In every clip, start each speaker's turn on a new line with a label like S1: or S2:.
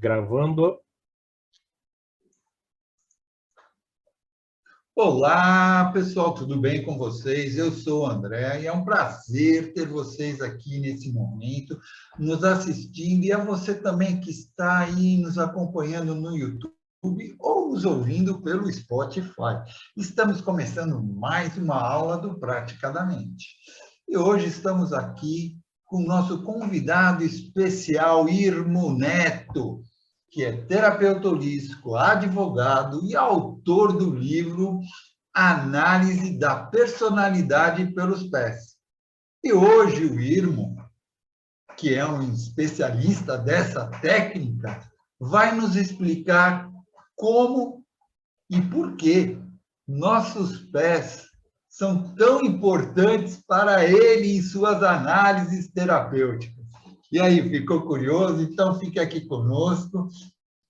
S1: Gravando.
S2: Olá, pessoal, tudo bem com vocês? Eu sou o André e é um prazer ter vocês aqui nesse momento, nos assistindo, e a você também que está aí nos acompanhando no YouTube ou nos ouvindo pelo Spotify. Estamos começando mais uma aula do Praticadamente. E hoje estamos aqui com o nosso convidado especial, Irmo Neto, que é terapeuta holístico, advogado e autor do livro Análise da Personalidade pelos Pés. E hoje o Irmo, que é um especialista dessa técnica, vai nos explicar como e por que nossos pés são tão importantes para ele em suas análises terapêuticas. E aí, ficou curioso? Então, fique aqui conosco,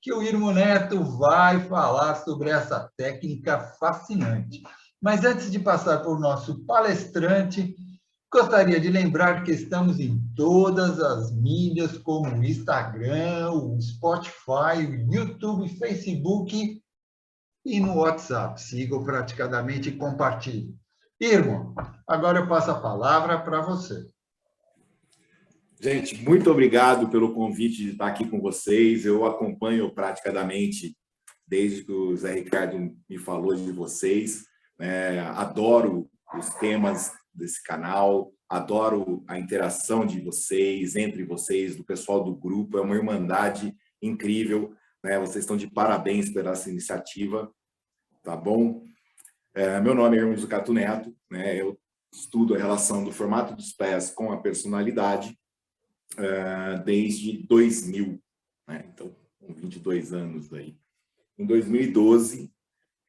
S2: que o Irmo Neto vai falar sobre essa técnica fascinante. Mas antes de passar para o nosso palestrante, gostaria de lembrar que estamos em todas as mídias, como o Instagram, o Spotify, o YouTube, Facebook e no WhatsApp. Sigam Praticadamente e compartilhem. Irmo, agora eu passo a palavra para você.
S3: Gente, muito obrigado pelo convite de estar aqui com vocês. Eu acompanho Praticadamente desde que o Zé Ricardo me falou de vocês. Adoro os temas desse canal, adoro a interação de vocês, entre vocês, do pessoal do grupo. É uma irmandade incrível, né? Vocês estão de parabéns por essa iniciativa, tá bom? Meu nome é Irmo Zucato Neto, né? Eu estudo a relação do formato dos pés com a personalidade desde 2000, né? Então, com 22 anos aí. Em 2012,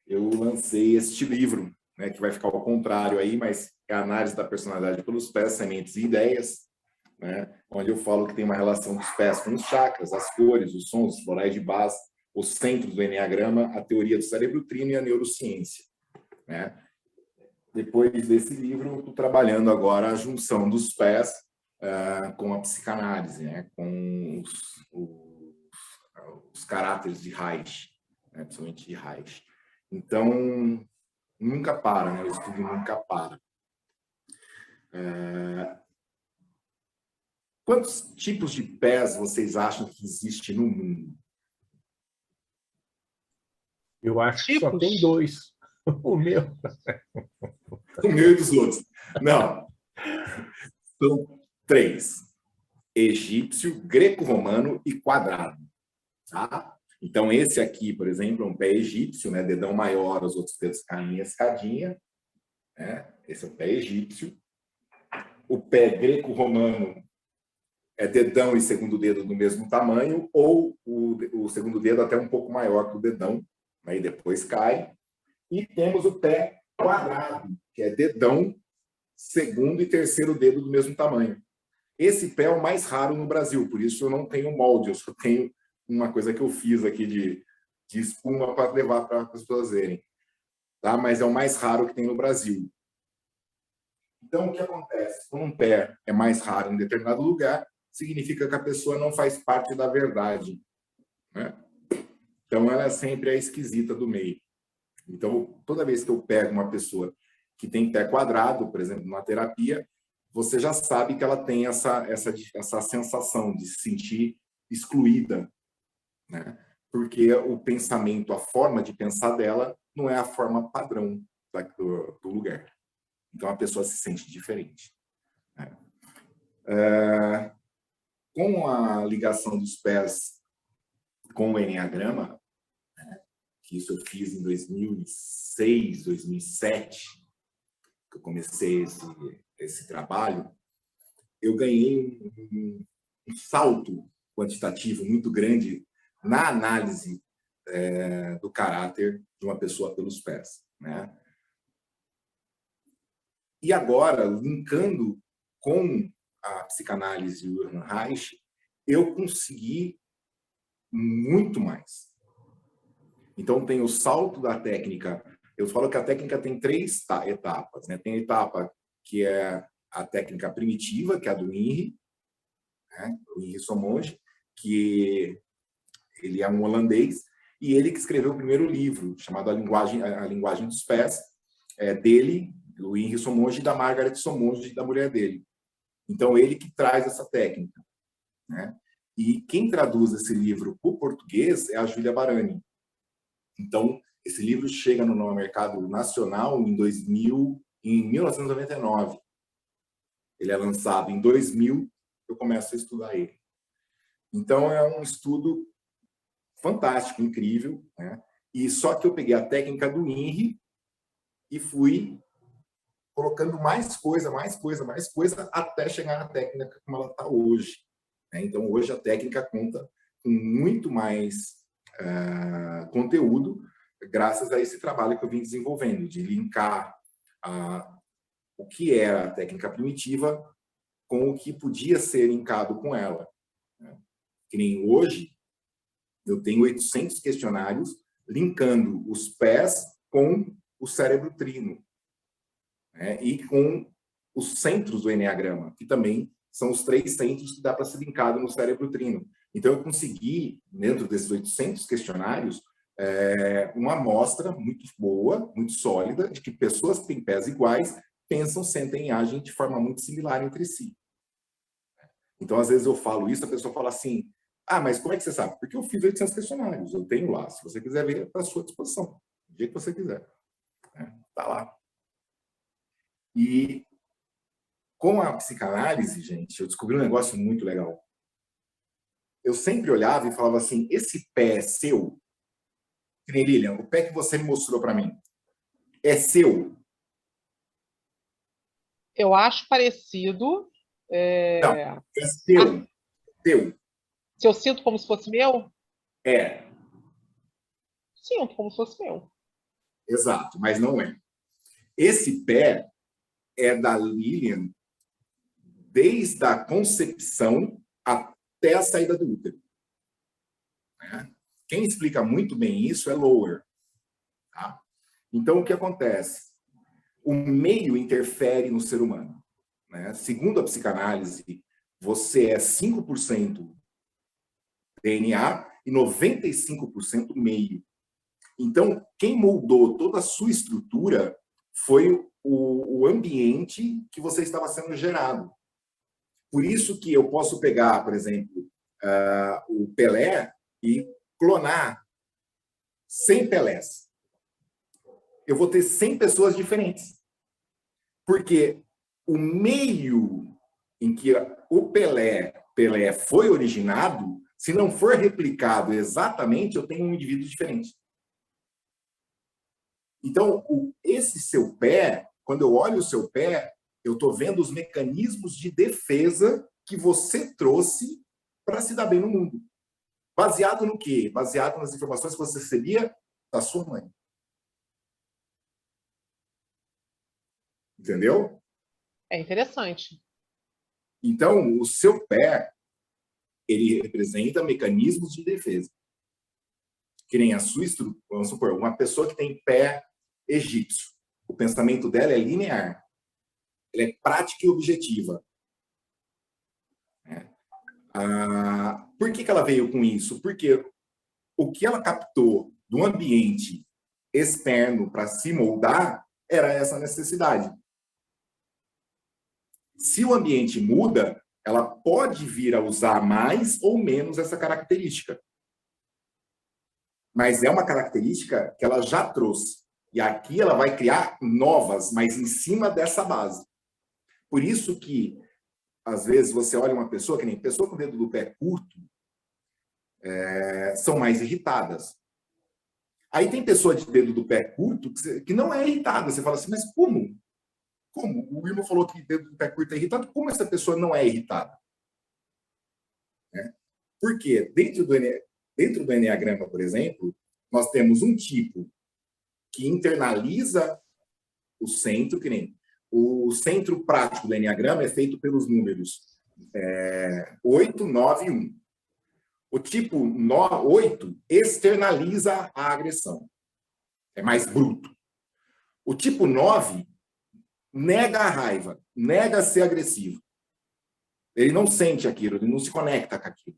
S3: eu lancei este livro, né, que vai ficar ao contrário aí, mas é a análise da personalidade pelos pés, sementes e ideias, né, onde eu falo que tem uma relação dos pés com os chakras, as cores, os sons, os florais de base, os centros do eneagrama, a teoria do cérebro trino e a neurociência, né? Depois desse livro, eu estou trabalhando agora a junção dos pés com a psicanálise, né, com os caráteres de Reich, né, principalmente de Reich. Então, nunca para, né? O estudo nunca para. Quantos tipos de pés vocês acham que existe no mundo?
S1: Eu acho que só tem dois. O meu.
S3: O meu e dos outros. Não. São 3. Egípcio, greco-romano e quadrado. Tá? Então, esse aqui, por exemplo, é um pé egípcio, né? Dedão maior, os outros dedos caem em escadinha. Né? Esse é o pé egípcio. O pé greco-romano é dedão e segundo dedo do mesmo tamanho, ou o segundo dedo até um pouco maior que o dedão, aí depois cai. E temos o pé quadrado, que é dedão, segundo e terceiro dedo do mesmo tamanho. Esse pé é o mais raro no Brasil, por isso eu não tenho molde, eu só tenho uma coisa que eu fiz aqui de espuma para levar para as pessoas verem. Tá? Mas é o mais raro que tem no Brasil. Então, o que acontece? Quando um pé é mais raro em determinado lugar, significa que a pessoa não faz parte da verdade, né? Então, ela é sempre a esquisita do meio. Então, toda vez que eu pego uma pessoa que tem pé quadrado, por exemplo, numa terapia, você já sabe que ela tem essa sensação de se sentir excluída, né? Porque o pensamento, a forma de pensar dela não é a forma padrão do lugar. Então, a pessoa se sente diferente, né? Com a ligação dos pés com o eneagrama, né, que isso eu fiz em 2006, 2007, que eu comecei esse trabalho, eu ganhei um salto quantitativo muito grande na análise do caráter de uma pessoa pelos pés, né? E agora, linkando com a psicanálise do Wilhelm Reich, eu consegui muito mais. Então, tem o salto da técnica. Eu falo que a técnica tem 3 etapas, né? Tem a etapa que é a técnica primitiva, que é a do INRI, né? O INRI Somonge, que Ele é um holandês e ele que escreveu o primeiro livro, chamado A Linguagem dos Pés, dele, do Henri Somonge, e da Margaret Somonge, da mulher dele. Então, ele que traz essa técnica, né? E quem traduz esse livro para o português é a Júlia Barani. Então, esse livro chega no mercado nacional em 1999. Ele é lançado em 2000, eu começo a estudar ele. Então, é um estudo fantástico, incrível, né? E só que eu peguei a técnica do INRI e fui colocando mais coisa, até chegar na técnica como ela está hoje, né? Então, hoje a técnica conta com muito mais conteúdo, graças a esse trabalho que eu vim desenvolvendo, de linkar o que era a técnica primitiva com o que podia ser linkado com ela, né? Que nem hoje, eu tenho 800 questionários linkando os pés com o cérebro trino, né? E com os centros do Eneagrama, que também são os 3 centros que dá para ser linkado no cérebro trino. Então, eu consegui, dentro desses 800 questionários, uma amostra muito boa, muito sólida, de que pessoas que têm pés iguais pensam, sentem e agem de forma muito similar entre si. Então, às vezes eu falo isso, a pessoa fala assim, mas como é que você sabe? Porque eu fiz 800 questionários, eu tenho lá. Se você quiser ver, está à sua disposição, do dia que você quiser. Está lá. E com a psicanálise, gente, eu descobri um negócio muito legal. Eu sempre olhava e falava assim, esse pé é seu? Que nem Lilian, o pé que você me mostrou para mim, é seu?
S4: Eu acho parecido.
S3: Não, é seu. Teu.
S4: Se eu sinto como se fosse meu?
S3: É.
S4: Sinto como se fosse meu.
S3: Exato, mas não é. Esse pé é da Lilian desde a concepção até a saída do útero. Quem explica muito bem isso é Lower. Tá? Então, o que acontece? O meio interfere no ser humano, né? Segundo a psicanálise, você é 5% DNA e 95% meio. Então, quem moldou toda a sua estrutura foi o ambiente que você estava sendo gerado. Por isso que eu posso pegar, por exemplo, o Pelé e clonar 100 Pelés. Eu vou ter 100 pessoas diferentes. Porque o meio em que o Pelé foi originado, se não for replicado exatamente, eu tenho um indivíduo diferente. Então, esse seu pé, quando eu olho o seu pé, eu estou vendo os mecanismos de defesa que você trouxe para se dar bem no mundo. Baseado no quê? Baseado nas informações que você recebia da sua mãe. Entendeu?
S4: É interessante.
S3: Então, o seu pé, ele representa mecanismos de defesa. Que nem a sua estrutura. Vamos supor, uma pessoa que tem pé egípcio. O pensamento dela é linear. Ela é prática e objetiva. Por que ela veio com isso? Porque o que ela captou do ambiente externo para se moldar era essa necessidade. Se o ambiente muda, ela pode vir a usar mais ou menos essa característica. Mas é uma característica que ela já trouxe. E aqui ela vai criar novas, mas em cima dessa base. Por isso que, às vezes, você olha uma pessoa, que nem pessoa com o dedo do pé curto, são mais irritadas. Aí tem pessoa de dedo do pé curto que não é irritada. Você fala assim, mas como? Como? O Wilma falou que dedo do pé curto é irritado. Como essa pessoa não é irritada? Por quê? Dentro do Eneagrama, por exemplo, nós temos um tipo que internaliza o centro, que nem o centro prático do Eneagrama é feito pelos números 8, 9 e 1. O tipo 8 externaliza a agressão. É mais bruto. O tipo 9 nega a raiva, nega ser agressivo. Ele não sente aquilo, ele não se conecta com aquilo.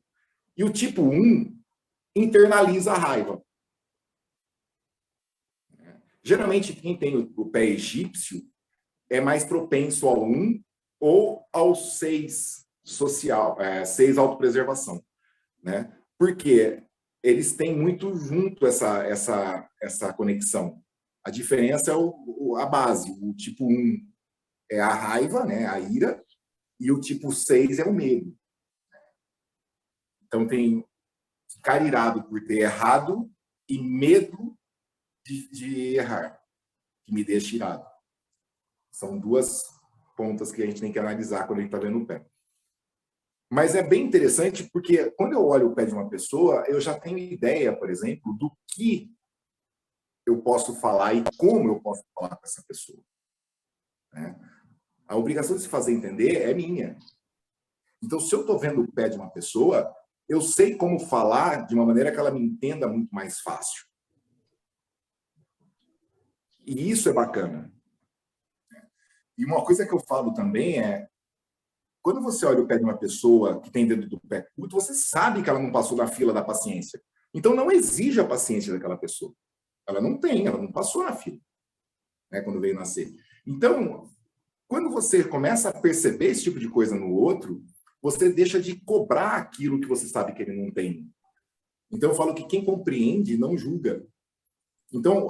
S3: E o tipo 1 internaliza a raiva. Geralmente, quem tem o pé egípcio é mais propenso ao 1 ou ao 6 social, 6 autopreservação, né? Porque eles têm muito junto essa conexão. A diferença é a base. O tipo 1 é a raiva, né? A ira, e o tipo 6 é o medo. Então, tem ficar irado por ter errado e medo de errar, que me deixa irado. São duas pontas que a gente tem que analisar quando a gente está vendo o pé. Mas é bem interessante porque quando eu olho o pé de uma pessoa, eu já tenho ideia, por exemplo, do que eu posso falar e como eu posso falar com essa pessoa, né? A obrigação de se fazer entender é minha. Então, se eu estou vendo o pé de uma pessoa, eu sei como falar de uma maneira que ela me entenda muito mais fácil. E isso é bacana. E uma coisa que eu falo também é, quando você olha o pé de uma pessoa que tem dedo do pé curto, você sabe que ela não passou na fila da paciência. Então, não exija a paciência daquela pessoa. Ela não passou na fila, né, quando veio nascer. Então, quando você começa a perceber esse tipo de coisa no outro, você deixa de cobrar aquilo que você sabe que ele não tem. Então, eu falo que quem compreende não julga. Então,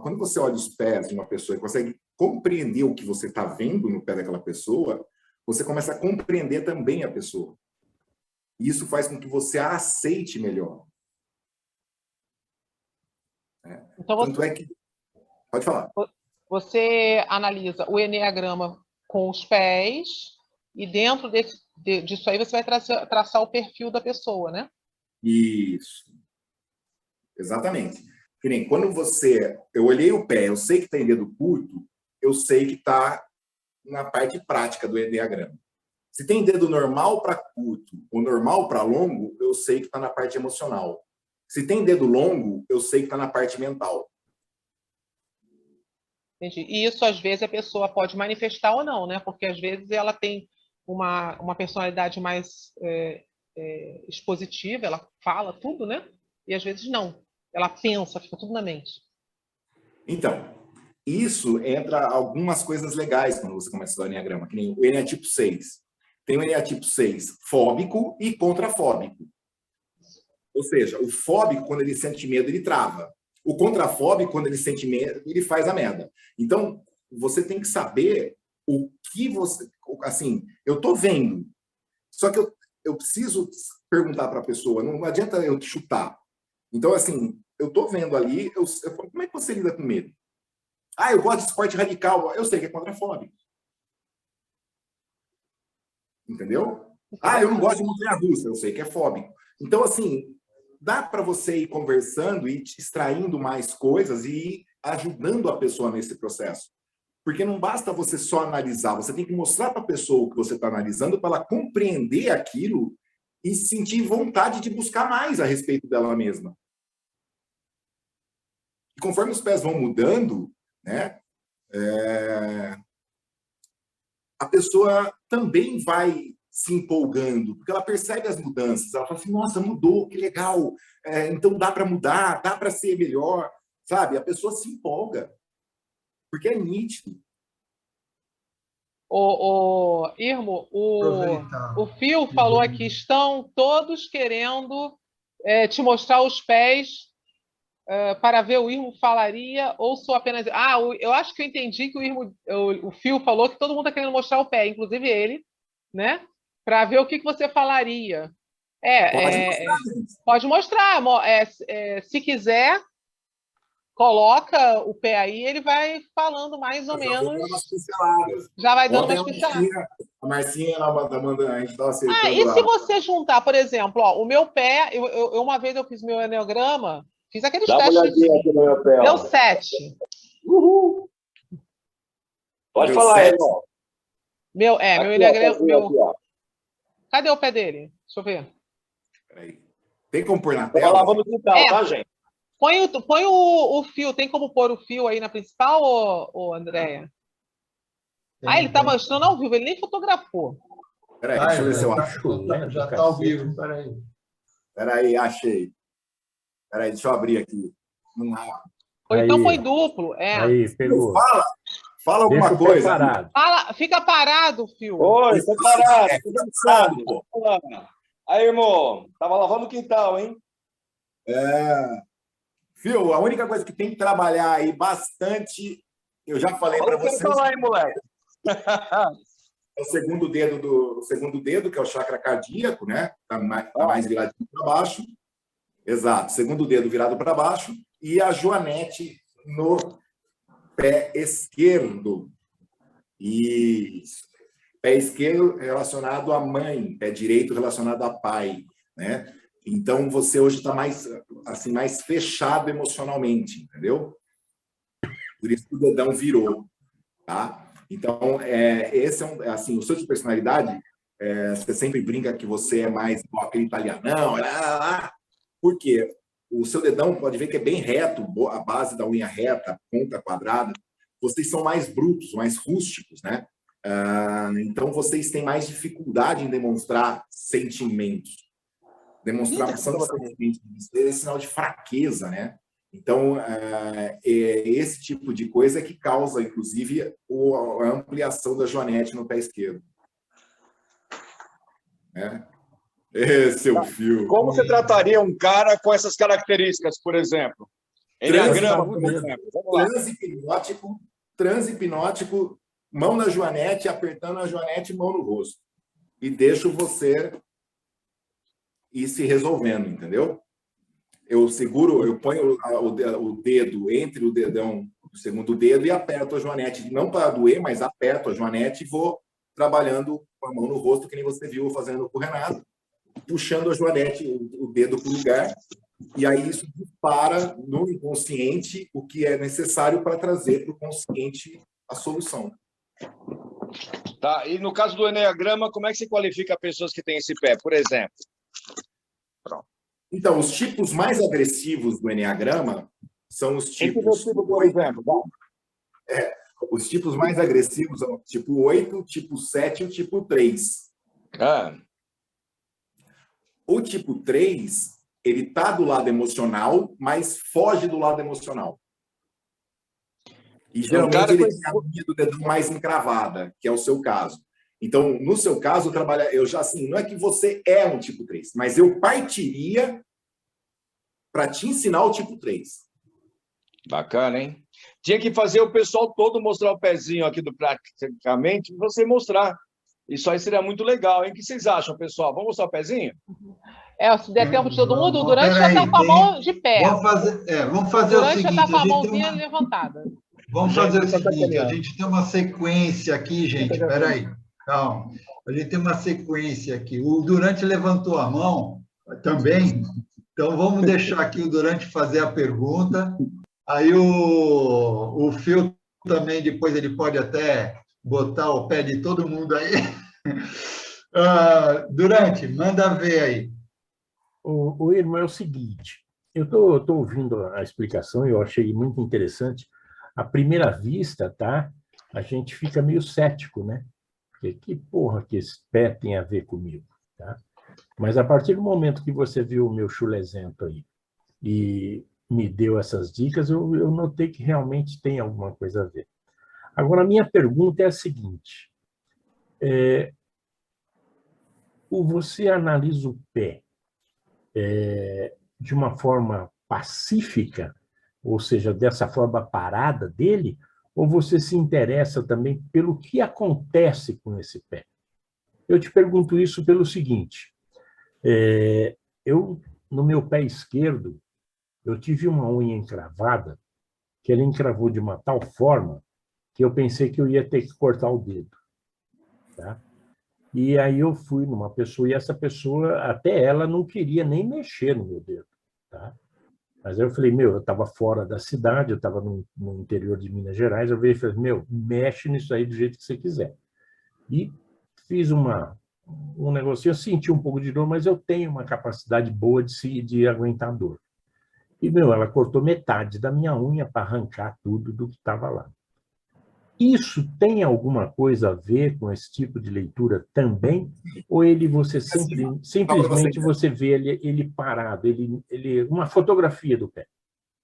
S3: quando você olha os pés de uma pessoa e consegue compreender o que você está vendo no pé daquela pessoa, você começa a compreender também a pessoa. E isso faz com que você a aceite melhor.
S4: Então,
S3: Tanto é que... Pode falar.
S4: Você analisa o eneagrama com os pés e dentro disso aí você vai traçar o perfil da pessoa, né?
S3: Isso. Exatamente. Que nem quando eu olhei o pé, eu sei que tem dedo curto, eu sei que está na parte prática do eneagrama. Se tem dedo normal para curto ou normal para longo, eu sei que está na parte emocional. Se tem dedo longo, eu sei que está na parte mental.
S4: Entendi. E isso, às vezes, a pessoa pode manifestar ou não, né? Porque, às vezes, ela tem uma personalidade mais expositiva, ela fala tudo, né? E, às vezes, não. Ela pensa, fica tudo na mente.
S3: Então, isso entra algumas coisas legais quando você começa a estudar o eneagrama, que nem o eneatipo 6. Tem o eneatipo 6 fóbico e contrafóbico. Ou seja, o fóbico, quando ele sente medo, ele trava. O contrafóbico, quando ele sente medo, ele faz a merda. Então, você tem que saber o que você... Assim, eu estou vendo, só que eu preciso perguntar para a pessoa, não adianta eu chutar. Então, assim, eu estou vendo ali, eu falo, como é que você lida com medo? Ah, eu gosto de esporte radical. Eu sei que é contrafóbico. Entendeu? Ah, eu não gosto de montanha-russa. Eu sei que é fóbico. Então, assim, dá para você ir conversando e extraindo mais coisas e ir ajudando a pessoa nesse processo. Porque não basta você só analisar, você tem que mostrar para a pessoa o que você está analisando para ela compreender aquilo e sentir vontade de buscar mais a respeito dela mesma. E conforme os pés vão mudando, né, a pessoa também vai se empolgando, porque ela percebe as mudanças, ela fala assim, nossa, mudou, que legal, então dá para mudar, dá para ser melhor, sabe? A pessoa se empolga, porque é nítido.
S4: Irmo, o Phil falou aqui, estão todos querendo te mostrar os pés para ver o Irmo falaria, ou sou apenas... eu acho que eu entendi que o Phil falou que todo mundo está querendo mostrar o pé, inclusive ele, né? Para ver o que você falaria. Pode mostrar. Se quiser, coloca o pé aí, ele vai falando mais ou menos. Já vai dando umas pinceladas.
S3: A Marcinha, a gente estava acertando.
S4: E se você juntar, por exemplo, o meu pé, uma vez eu fiz meu eneograma, fiz aqueles testes.
S5: Aqui no meu pé,
S4: deu 7.
S5: Uhul. Pode
S3: Deu
S5: falar,
S3: 7?
S5: irmão.
S4: Meu eneograma. Cadê o pé dele? Deixa eu ver.
S3: Peraí. Tem como pôr na
S5: Vou
S3: tela?
S5: lá, vamos tentar, tá, gente?
S4: Põe o fio. Tem como pôr o fio aí na principal, Andréia? Ele está mostrando ao vivo, ele nem fotografou.
S3: Peraí, deixa eu ver se eu acho.
S2: Já está ao vivo, peraí.
S3: Peraí, achei. Peraí, deixa eu abrir aqui. Não há.
S4: Ou então
S1: Aí,
S4: põe duplo. É.
S1: Aí, pegou.
S3: Fala
S1: Deixa
S3: alguma
S1: o pé
S3: coisa.
S1: parado.
S4: Fica parado, Fio.
S5: Oi, tô parado, tô
S3: Sabe,
S5: dançando.
S3: pô.
S5: Vamos lá. Aí, irmão, tava lavando o quintal, hein?
S3: Fio, a única coisa que tem que trabalhar aí bastante, eu já falei
S5: Fala
S3: para
S5: o que eu
S3: vocês,
S5: quero falar, hein, moleque?
S3: é o segundo dedo, que é o chakra cardíaco, né? Tá mais viradinho para baixo. Exato, segundo dedo virado para baixo e a joanete no pé esquerdo. Isso. Pé esquerdo relacionado à mãe, pé direito relacionado a pai, né? Então você hoje está mais assim mais fechado emocionalmente, entendeu? Por isso que o dedão virou, tá? Então esse assim o seu de personalidade. Você sempre brinca que você é mais igual aquele italianão, por quê? O seu dedão pode ver que é bem reto, a base da unha reta, a ponta quadrada. Vocês são mais brutos, mais rústicos, né? Então, vocês têm mais dificuldade em demonstrar sentimentos. Demonstração de sentimentos é sinal de fraqueza, né? Então, esse tipo de coisa é que causa, inclusive, a ampliação da joanete no pé esquerdo. Né? Seu Fio.
S5: Como você trataria um cara com essas características, por exemplo? Enneagrama, por exemplo. Vamos lá.
S3: Transe hipnótico, mão na joanete, apertando a joanete, mão no rosto. E deixo você ir se resolvendo, entendeu? Eu seguro, eu ponho o dedo entre o dedão do segundo dedo e aperto a joanete. Não para doer, mas aperto a joanete e vou trabalhando com a mão no rosto, que nem você viu fazendo com o Renato, puxando a joanete, o dedo para o lugar. E aí isso dispara no inconsciente o que é necessário para trazer para o consciente a solução.
S5: Tá, e no caso do enneagrama, como é que se qualifica pessoas que têm esse pé, por exemplo? Pronto.
S3: Então, os tipos mais agressivos do enneagrama são os tipos...
S5: por exemplo,
S3: os tipos mais agressivos são o tipo 8, o tipo 7 e o tipo 3. O tipo 3, ele está do lado emocional, mas foge do lado emocional. E geralmente ele tem a unha do dedo mais encravada, que é o seu caso. Então, no seu caso, eu já assim, não é que você é um tipo 3, mas eu partiria para te ensinar o tipo 3.
S5: Bacana, hein? Tinha que fazer o pessoal todo mostrar o pezinho aqui do praticamente, você mostrar. Isso aí seria muito legal, hein? O que vocês acham, pessoal? Vamos mostrar o pezinho?
S4: Se der tempo de todo mundo, o Durante já está com a mão de pé.
S2: Vamos fazer o seguinte.
S4: Já está com a mãozinha levantada.
S2: Vamos fazer o seguinte, a gente tem uma sequência aqui, gente. Espera aí. Calma. A gente tem uma sequência aqui. O Durante levantou a mão também. Então, vamos deixar aqui o Durante fazer a pergunta. Aí o Fio também, depois ele pode até botar o pé de todo mundo aí. Durante, manda ver aí.
S1: O irmão, é o seguinte, eu estou ouvindo a explicação e eu achei muito interessante. À primeira vista, tá? A gente fica meio cético, né? Porque que porra que esse pé tem a ver comigo, tá? Mas a partir do momento que você viu o meu chulezento aí e me deu essas dicas, eu notei que realmente tem alguma coisa a ver. Agora, a minha pergunta é a seguinte. Você analisa o pé de uma forma pacífica, ou seja, dessa forma parada dele, ou você se interessa também pelo que acontece com esse pé? Eu te pergunto isso pelo seguinte. No meu pé esquerdo, eu tive uma unha encravada, que ela encravou de uma tal forma que eu pensei que eu ia ter que cortar o dedo. Tá? E aí eu fui numa pessoa, e essa pessoa, até ela, não queria nem mexer no meu dedo. Tá? Mas aí eu falei, eu estava fora da cidade, eu estava no interior de Minas Gerais, eu falei, mexe nisso aí do jeito que você quiser. E fiz um negocinho, eu senti um pouco de dor, mas eu tenho uma capacidade boa de aguentar dor. E, ela cortou metade da minha unha para arrancar tudo do que estava lá. Isso tem alguma coisa a ver com esse tipo de leitura também? Ou você simplesmente você vê ele parado, uma fotografia do pé?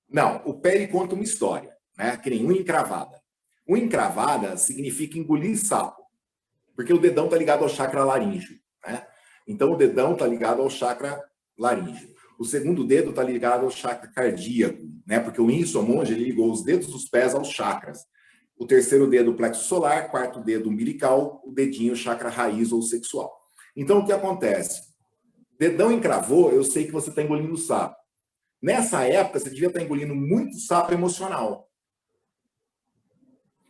S3: Não, o pé ele conta uma história, né? Que nem unha encravada. Unha encravada significa engolir sapo, porque o dedão está ligado ao chakra laríngeo, né? Então, o dedão está ligado ao chakra laríngeo. O segundo dedo está ligado ao chakra cardíaco, né? Porque o Yin Monge ele ligou os dedos dos pés aos chakras. O terceiro dedo, o plexo solar, quarto dedo, umbilical, o dedinho, chakra raiz ou sexual. Então, o que acontece? Dedão encravou, eu sei que você está engolindo sapo. Nessa época, você devia estar engolindo muito sapo emocional.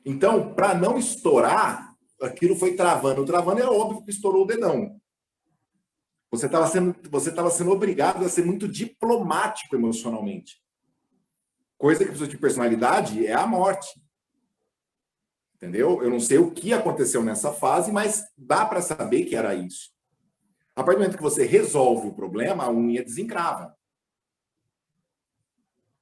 S3: Então, para não estourar, aquilo foi travando. Travando é óbvio que estourou o dedão. Você estava sendo obrigado a ser muito diplomático emocionalmente. Coisa que precisa de personalidade é a morte. Entendeu? Eu não sei o que aconteceu nessa fase, mas dá para saber que era isso. A partir do momento que você resolve o problema, a unha desencrava.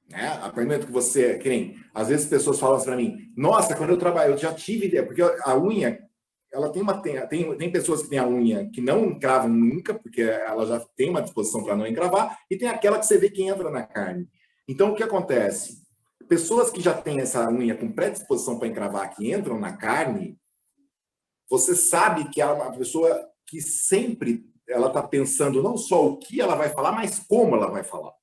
S3: Né? A partir do momento que você... Que nem, às vezes pessoas falam assim para mim, nossa, quando eu trabalho, eu já tive ideia, porque a unha, ela tem pessoas que têm a unha que não encravam nunca, porque ela já tem uma disposição para não encravar, e tem aquela que você vê que entra na carne. Então, o que acontece? Pessoas que já têm essa unha com predisposição para encravar, que entram na carne, você sabe que ela é uma pessoa que sempre ela está pensando não só o que ela vai falar, mas como ela vai falar.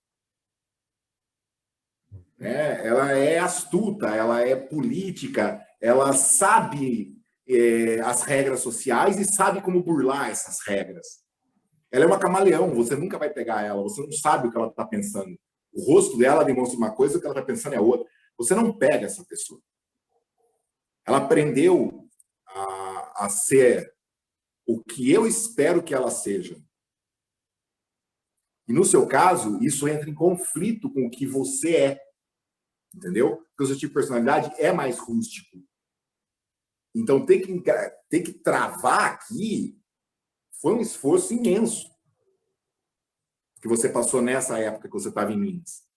S3: Ela é astuta, ela é política, ela sabe as regras sociais e sabe como burlar essas regras. Ela é uma camaleão, você nunca vai pegar ela, você não sabe o que ela está pensando. O rosto dela demonstra uma coisa, o que ela está pensando é outra. Você não pega essa pessoa. Ela aprendeu a ser o que eu espero que ela seja. E no seu caso, isso entra em conflito com o que você é. Entendeu? Porque o seu tipo de personalidade é mais rústico. Então, ter que travar aqui foi um esforço imenso que você passou nessa época que você estava em Minas.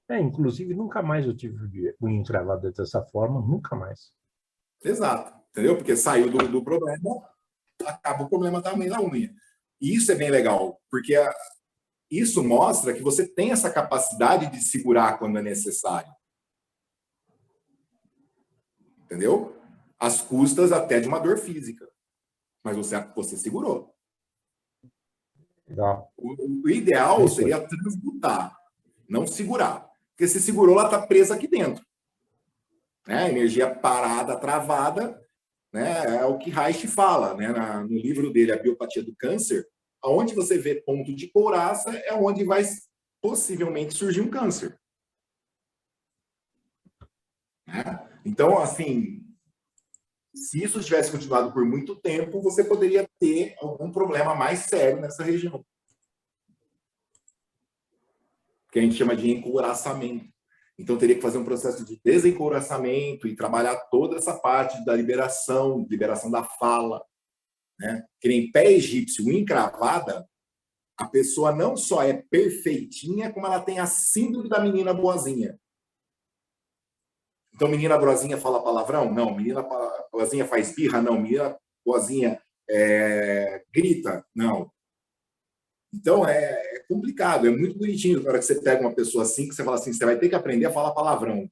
S1: Inclusive, nunca mais eu tive unha encravada dessa forma, nunca mais.
S3: Exato, entendeu? Porque saiu do problema, acaba o problema também na unha. E isso é bem legal, porque isso mostra que você tem essa capacidade de segurar quando é necessário. Entendeu? Às custas até de uma dor física. Mas você segurou.
S1: Legal.
S3: O ideal seria transmutar, não segurar. Porque se segurou, ela está presa aqui dentro. Né? Energia parada, travada, né? É o que Reich fala, né? No livro dele, A Biopatia do Câncer, aonde você vê ponto de couraça é onde vai possivelmente surgir um câncer. Né? Então, assim, se isso tivesse continuado por muito tempo, você poderia ter algum problema mais sério nessa região. Que a gente chama de encouraçamento. Então, teria que fazer um processo de desencouraçamento e trabalhar toda essa parte da liberação da fala. Né? Que nem pé egípcio encravada, a pessoa não só é perfeitinha, como ela tem a síndrome da menina boazinha. Então, menina boazinha fala palavrão? Não. Menina boazinha faz birra? Não. Menina boazinha grita? Não. Então, é complicado, é muito bonitinho. Na hora que você pega uma pessoa assim, que você fala assim, você vai ter que aprender a falar palavrão.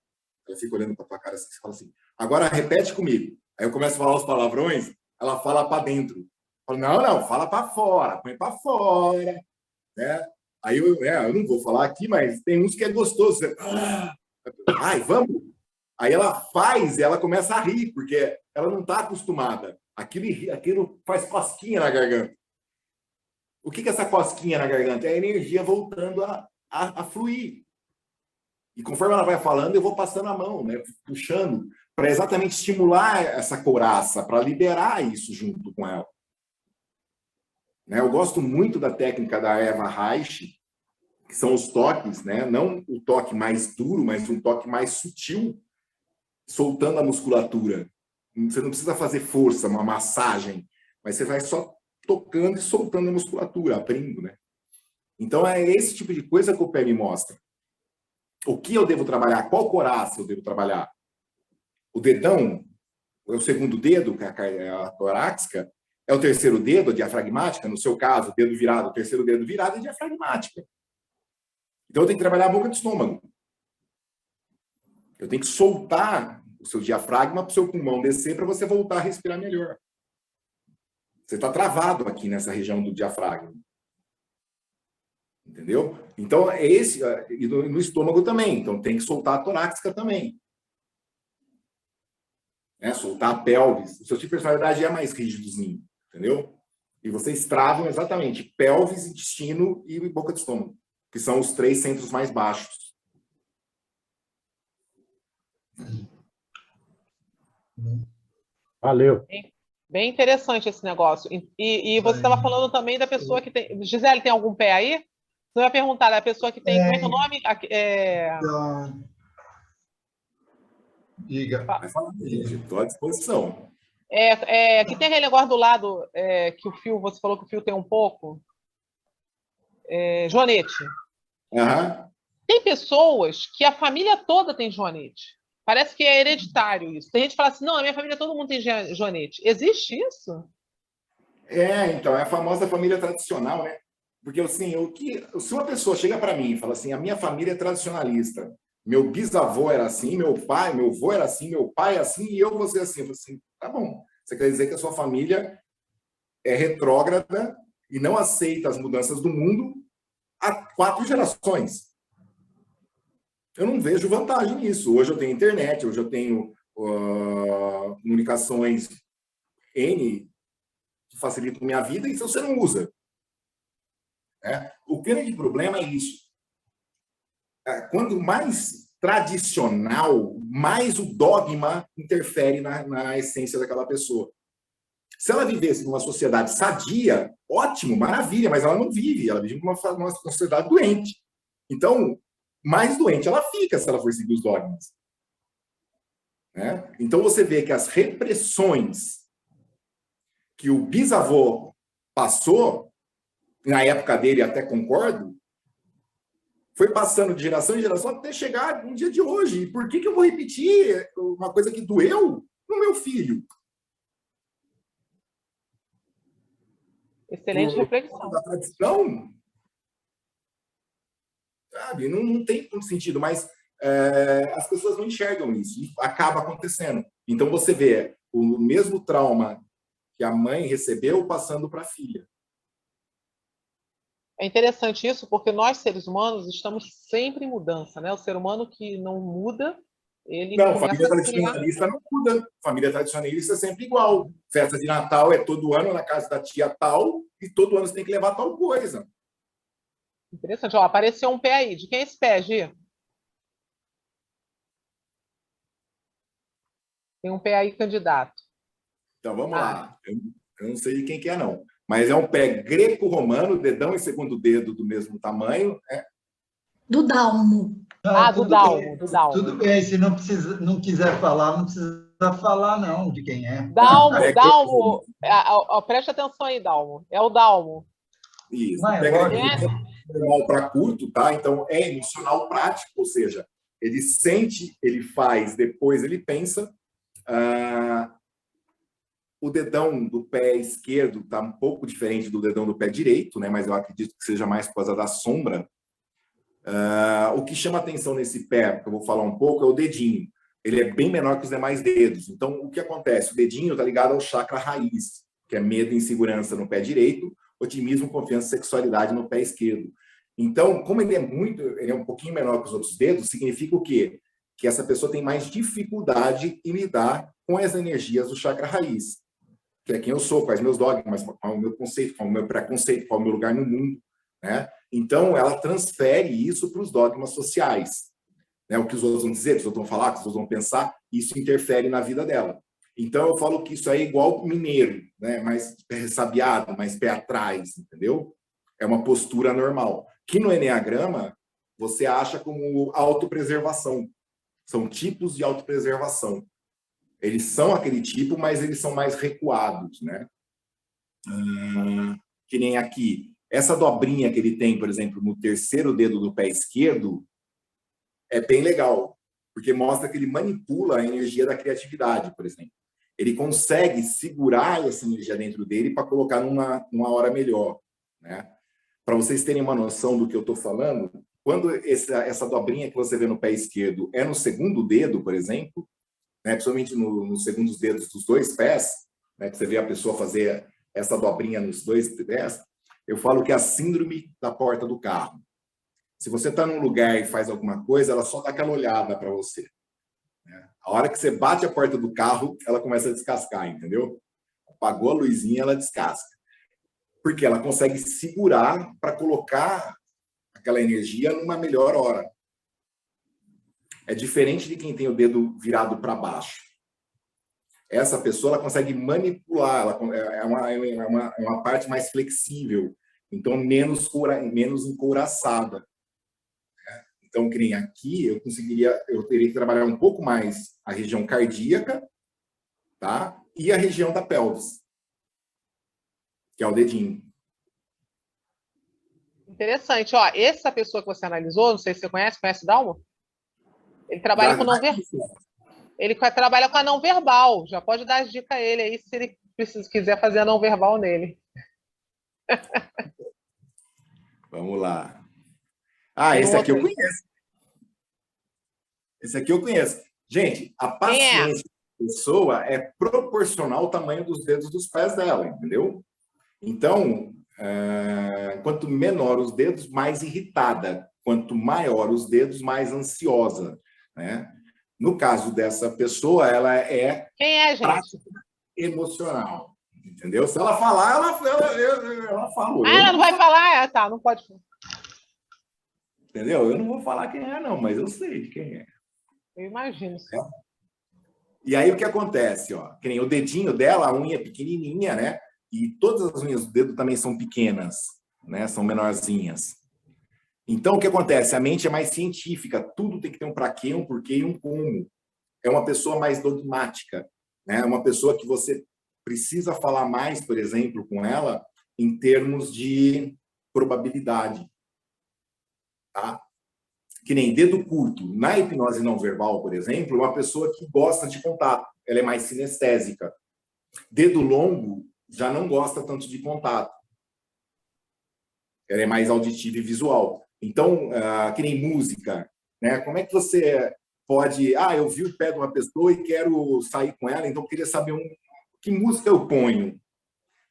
S3: Ela fica olhando para a tua cara assim, você fala assim, agora repete comigo. Aí eu começo a falar os palavrões, ela fala para dentro. Eu falo, não, fala para fora, põe para fora. Né? Aí eu não vou falar aqui, mas tem uns que é gostoso. Você, ai, vamos? Aí ela faz e ela começa a rir, porque ela não está acostumada. Aquilo faz cosquinha na garganta. O que é essa cosquinha na garganta? É a energia voltando a fluir. E conforme ela vai falando, eu vou passando a mão, né? Puxando, para exatamente estimular essa couraça, para liberar isso junto com ela. Né? Eu gosto muito da técnica da Eva Reich, que são os toques, né? Não o toque mais duro, mas um toque mais sutil, soltando a musculatura. Você não precisa fazer força, uma massagem, mas você vai só tocando e soltando a musculatura, abrindo, né? Então, é esse tipo de coisa que o pé me mostra. O que eu devo trabalhar? Qual couraça eu devo trabalhar? O dedão é o segundo dedo, que é a torácica, é o terceiro dedo, a diafragmática, no seu caso, dedo virado, o terceiro dedo virado é diafragmática. Então, eu tenho que trabalhar a boca do estômago. Eu tenho que soltar o seu diafragma para o seu pulmão descer para você voltar a respirar melhor. Você está travado aqui nessa região do diafragma. Entendeu? Então, é esse. E no estômago também. Então, tem que soltar a torácica também. Soltar a pelvis. O seu tipo de personalidade é mais rígidozinho. Entendeu? E vocês travam exatamente pelvis, intestino e boca do estômago, que são os 3 centros mais baixos.
S1: Valeu.
S4: Bem interessante esse negócio. E você estava falando também da pessoa que tem... Gisele, tem algum pé aí? Você vai perguntar da pessoa que tem... Como é que é o nome?
S2: Então, diga.
S3: Estou à disposição.
S4: Que tem aquele negócio do lado que o fio... Você falou que o fio tem um pouco. Joanete.
S3: Uhum.
S4: Tem pessoas que a família toda tem joanete. Parece que é hereditário isso. Tem gente que fala assim, não, a minha família todo mundo tem joanete. Existe isso?
S3: Então, é a famosa família tradicional, né? Porque, assim, se uma pessoa chega para mim e fala assim, a minha família é tradicionalista, meu bisavô era assim, meu avô era assim, meu pai é assim, e eu vou ser assim. Eu falo assim, tá bom. Você quer dizer que a sua família é retrógrada e não aceita as mudanças do mundo há 4 gerações. Eu não vejo vantagem nisso. Hoje eu tenho internet, hoje eu tenho comunicações N que facilitam minha vida, e se você não usa. O grande problema é isso. Quando mais tradicional, mais o dogma interfere na essência daquela pessoa. Se ela vivesse numa sociedade sadia, ótimo, maravilha, mas ela não vive, ela vive numa sociedade doente. Então, mais doente ela fica se ela for seguir os dogmas. Então, você vê que as repressões que o bisavô passou, na época dele até concordo, foi passando de geração em geração até chegar no dia de hoje. E por que eu vou repetir uma coisa que doeu no meu filho?
S4: Excelente reflexão.
S3: Da tradição, sabe? Não tem muito sentido, mas as pessoas não enxergam isso. E acaba acontecendo. Então, você vê o mesmo trauma que a mãe recebeu passando para a filha.
S4: É interessante isso, porque nós, seres humanos, estamos sempre em mudança, né? O ser humano que não muda, ele
S3: não,
S4: começa
S3: família
S4: a
S3: tradicionalista não muda. Família tradicionalista é sempre igual. Festa de Natal é todo ano na casa da tia tal, e todo ano você tem que levar tal coisa.
S4: Interessante. Ó, apareceu um pé aí. De quem é esse pé, Gi? Tem um pé aí, candidato.
S3: Então, vamos lá. Eu não sei de quem que é, não. Mas é um pé greco-romano, dedão e segundo dedo do mesmo tamanho.
S6: Do Dalmo.
S4: Do Dalmo.
S2: Tudo bem, se não quiser falar, não precisa falar, não, de quem é.
S4: Dalmo. Preste atenção aí, Dalmo. É o Dalmo.
S3: Isso. É normal para curto, tá? Então, é emocional prático, ou seja, ele sente, ele faz, depois ele pensa. O dedão do pé esquerdo está um pouco diferente do dedão do pé direito, né? Mas eu acredito que seja mais por causa da sombra. O que chama atenção nesse pé, que eu vou falar um pouco, é o dedinho. Ele é bem menor que os demais dedos. Então, o que acontece? O dedinho está ligado ao chakra raiz, que é medo e insegurança no pé direito, otimismo, confiança e sexualidade no pé esquerdo. Então, como ele é um pouquinho menor que os outros dedos, significa o quê? Que essa pessoa tem mais dificuldade em lidar com as energias do chakra raiz, que é quem eu sou, quais meus dogmas, qual é o meu conceito, qual é o meu preconceito, qual é o meu lugar no mundo, né? Então, ela transfere isso para os dogmas sociais, né? O que os outros vão dizer, o que os outros vão falar, o que os outros vão pensar, isso interfere na vida dela. Então, eu falo que isso é igual mineiro, né? Mais ressabiado, mais pé atrás, entendeu? É uma postura normal. Que no Enneagrama, você acha como autopreservação. São tipos de autopreservação. Eles são aquele tipo, mas eles são mais recuados, né? Que nem aqui. Essa dobrinha que ele tem, por exemplo, no terceiro dedo do pé esquerdo, é bem legal. porque mostra que ele manipula a energia da criatividade, por exemplo. Ele consegue segurar essa energia dentro dele para colocar numa hora melhor, né? Para vocês terem uma noção do que eu estou falando, quando essa dobrinha que você vê no pé esquerdo é no segundo dedo, por exemplo, né, principalmente nos segundos dedos dos dois pés, né, que você vê a pessoa fazer essa dobrinha nos dois pés, eu falo que é a síndrome da porta do carro. Se você está num lugar e faz alguma coisa, ela só dá aquela olhada para você. A hora que você bate a porta do carro, ela começa a descascar, entendeu? Apagou a luzinha, ela descasca. Porque ela consegue segurar para colocar aquela energia numa melhor hora. É diferente de quem tem o dedo virado para baixo. Essa pessoa ela consegue manipular, é uma parte mais flexível, então menos encouraçada. Então, que nem aqui, eu teria que trabalhar um pouco mais a região cardíaca, tá? E a região da pelvis, que é o dedinho.
S4: Interessante. Ó, essa pessoa que você analisou, não sei se você conhece o Dalmo? Ele trabalha com não verbal. Ele trabalha com a não verbal. Já pode dar as dicas a ele aí, se ele quiser fazer a não verbal nele.
S3: Vamos lá. Esse aqui eu conheço. Esse aqui eu conheço. Gente, a paciência da pessoa é proporcional ao tamanho dos dedos dos pés dela, entendeu? Então, quanto menor os dedos, mais irritada. Quanto maior os dedos, mais ansiosa, né? No caso dessa pessoa, ela é...
S4: Quem é, gente?
S3: Emocional, entendeu? Se ela falar, ela falou.
S4: Ela não vai falar? Tá, não pode falar.
S3: Entendeu? Eu não vou falar quem é, não, mas eu sei de quem é.
S4: Eu imagino.
S3: E aí, o que acontece? Ó, que nem o dedinho dela, a unha é pequenininha, né? E todas as unhas do dedo também são pequenas, né? São menorzinhas. Então, o que acontece? A mente é mais científica. Tudo tem que ter um para quê, um porquê e um como. É uma pessoa mais dogmática, né? É uma pessoa que você precisa falar mais, por exemplo, com ela, em termos de probabilidade. Tá? Que nem dedo curto. Na hipnose não verbal, por exemplo, uma pessoa que gosta de contato. Ela é mais sinestésica. Dedo longo já não gosta tanto de contato. Ela é mais auditiva e visual. Então, que nem música, né? Como é que você pode... eu vi o pé de uma pessoa e quero sair com ela, então eu queria saber que música eu ponho.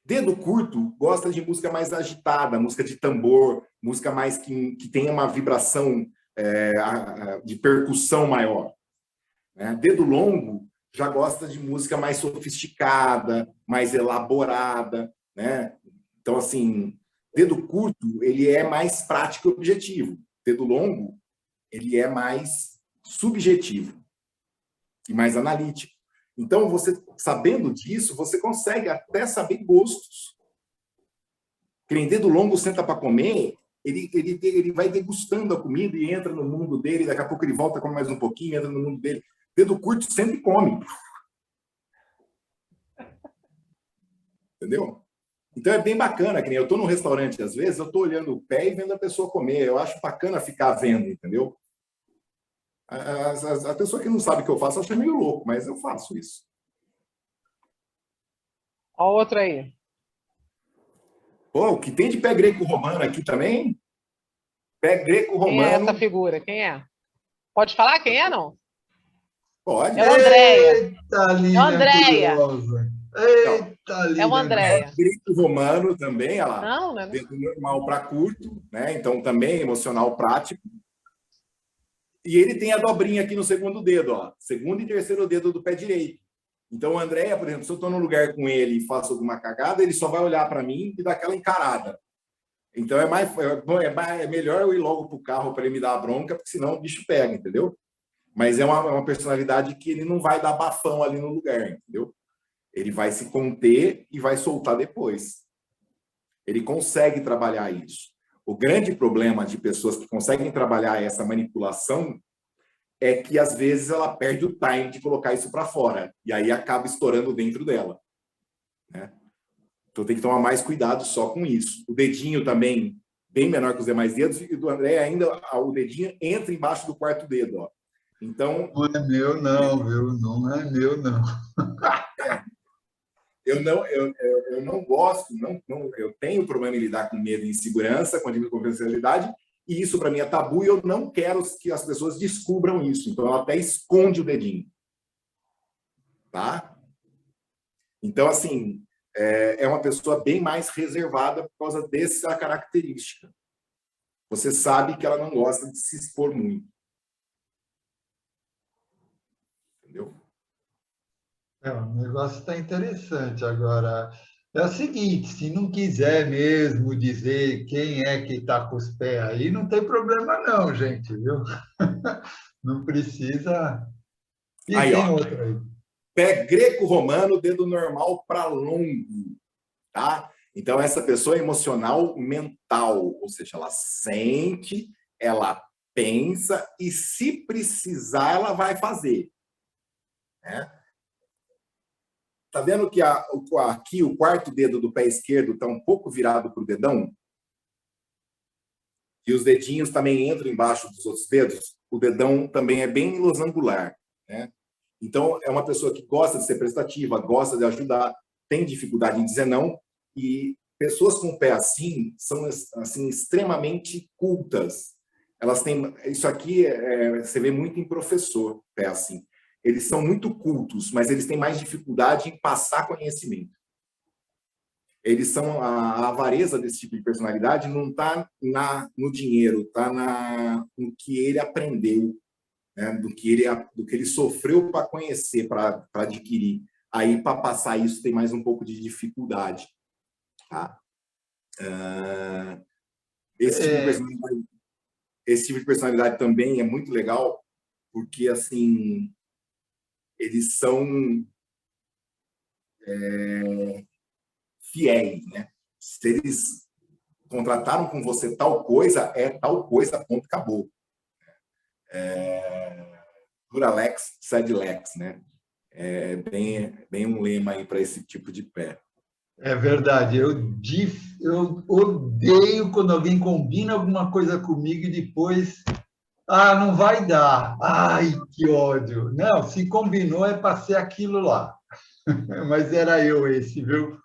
S3: Dedo curto gosta de música mais agitada, música de tambor, música mais que tenha uma vibração de percussão maior. Né? Dedo longo já gosta de música mais sofisticada, mais elaborada, né? Então, assim, dedo curto, ele é mais prático e objetivo. Dedo longo, ele é mais subjetivo e mais analítico. Então, você sabendo disso, você consegue até saber gostos. Quem dedo longo senta para comer, ele vai degustando a comida e entra no mundo dele, daqui a pouco ele volta, come mais um pouquinho, entra no mundo dele. Dedo curto sempre come. Entendeu? Então é bem bacana, que nem eu estou num restaurante, às vezes, eu estou olhando o pé e vendo a pessoa comer. Eu acho bacana ficar vendo, entendeu? A pessoa que não sabe o que eu faço acha meio louco, mas eu faço isso.
S4: Olha o outro aí.
S3: Pô, o que tem de pé greco-romano aqui também? Pé greco-romano.
S4: Quem é essa figura? Quem é? Pode falar quem é, não?
S3: Pode.
S4: É o Andréia.
S2: Eita, Lívia,
S4: é o Andréia.
S2: Eita, Lívia.
S4: É o Andréia.
S3: Greco-romano também, olha lá.
S4: Não, né?
S3: Dedo normal para curto, né? Então também emocional prático. E ele tem a dobrinha aqui no segundo dedo, ó. Segundo e terceiro dedo do pé direito. Então, o Andréia, por exemplo, se eu estou num lugar com ele e faço alguma cagada, ele só vai olhar para mim e dar aquela encarada. Então, é melhor eu ir logo para o carro para ele me dar a bronca, porque senão o bicho pega, entendeu? Mas é uma personalidade que ele não vai dar bafão ali no lugar, entendeu? Ele vai se conter e vai soltar depois. Ele consegue trabalhar isso. O grande problema de pessoas que conseguem trabalhar essa manipulação é que, às vezes, ela perde o time de colocar isso para fora. E aí acaba estourando dentro dela. Né? Então, tem que tomar mais cuidado só com isso. O dedinho também, bem menor que os demais dedos. E do André, ainda o dedinho entra embaixo do quarto dedo. Ó. Então...
S2: Não é meu, não, viu? Não é meu, não.
S3: Eu não gosto, eu tenho problema em lidar com medo e insegurança, com a confidencialidade, e isso para mim é tabu, e eu não quero que as pessoas descubram isso. Então, ela até esconde o dedinho. Tá? Então, assim, é uma pessoa bem mais reservada por causa dessa característica. Você sabe que ela não gosta de se expor muito. Entendeu?
S2: O negócio está interessante. Agora, é o seguinte, se não quiser mesmo dizer quem é que está com os pés aí, não tem problema não, gente, viu? Não precisa... E
S3: aí,
S2: tem
S3: ó,
S2: outra aí.
S3: Pé greco-romano, dedo normal para longo, tá? Então, essa pessoa é emocional mental, ou seja, ela sente, ela pensa e, se precisar, ela vai fazer. Né? Tá vendo que aqui o quarto dedo do pé esquerdo está um pouco virado para o dedão? E os dedinhos também entram embaixo dos outros dedos? O dedão também é bem losangular, né? Então, é uma pessoa que gosta de ser prestativa, gosta de ajudar, tem dificuldade em dizer não, e pessoas com o pé assim são assim, extremamente cultas. Elas têm... Isso aqui você vê muito em professor, pé assim. Eles são muito cultos, mas eles têm mais dificuldade em passar conhecimento. Eles são... A avareza desse tipo de personalidade não está no dinheiro, está no que ele aprendeu, né? do que ele sofreu para conhecer, para adquirir. Aí, para passar isso, tem mais um pouco de dificuldade. Tá? Esse tipo de personalidade também é muito legal, porque, assim, eles são fiéis, né? Se eles contrataram com você tal coisa, é tal coisa, ponto, acabou. Duralex, sed lex, né? É bem um lema aí para esse tipo de pé.
S2: É verdade. Eu odeio quando alguém combina alguma coisa comigo e depois... Ah, não vai dar. Ai, que ódio. Não, se combinou é para ser aquilo lá. Mas era eu esse, viu?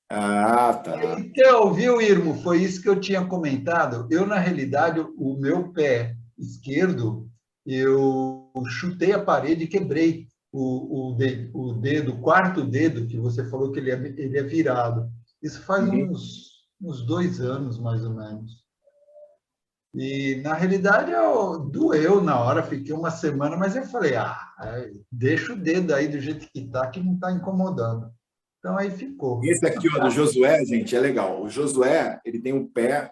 S3: Ah, tá.
S2: Então, viu, Irmo? Foi isso que eu tinha comentado. Eu, na realidade, o meu pé esquerdo, eu chutei a parede e quebrei o dedo, o quarto dedo, que você falou que ele é virado. Isso faz uns 2 anos, mais ou menos. E, na realidade, doeu na hora, fiquei uma semana, mas eu falei, deixa o dedo aí do jeito que não está incomodando. Então, aí ficou.
S3: Esse aqui, ó, do Josué, gente, é legal. O Josué, ele tem um pé...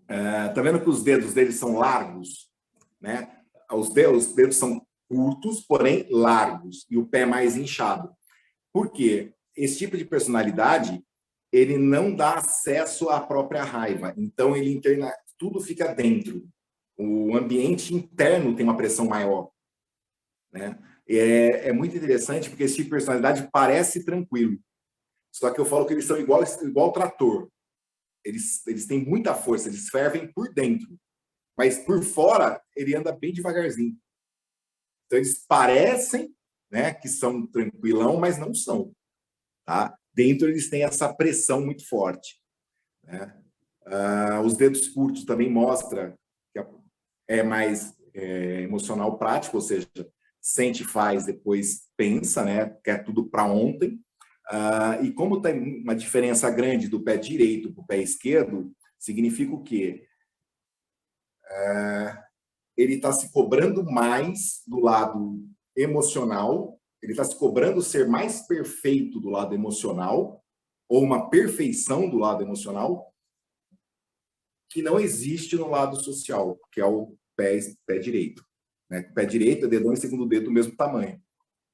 S3: tá vendo que os dedos dele são largos? Né? Os dedos são curtos, porém largos, e o pé mais inchado. Por quê? Esse tipo de personalidade, ele não dá acesso à própria raiva. Então, tudo fica dentro. O ambiente interno tem uma pressão maior. Né? É muito interessante, porque esse tipo de personalidade parece tranquilo. Só que eu falo que eles são igual trator. Eles têm muita força, eles fervem por dentro. Mas por fora, ele anda bem devagarzinho. Então, eles parecem, né, que são tranquilão, mas não são. Tá? Dentro, eles têm essa pressão muito forte. Né? Os dedos curtos também mostra que é mais emocional prático, ou seja, sente, faz, depois pensa, né? Quer tudo para ontem. E como tem uma diferença grande do pé direito para o pé esquerdo, significa o quê? Ele está se cobrando mais do lado emocional, ele está se cobrando ser mais perfeito do lado emocional, ou uma perfeição do lado emocional, que não existe no lado social, que é o pé direito. Né? O pé direito é dedão e segundo dedo do mesmo tamanho.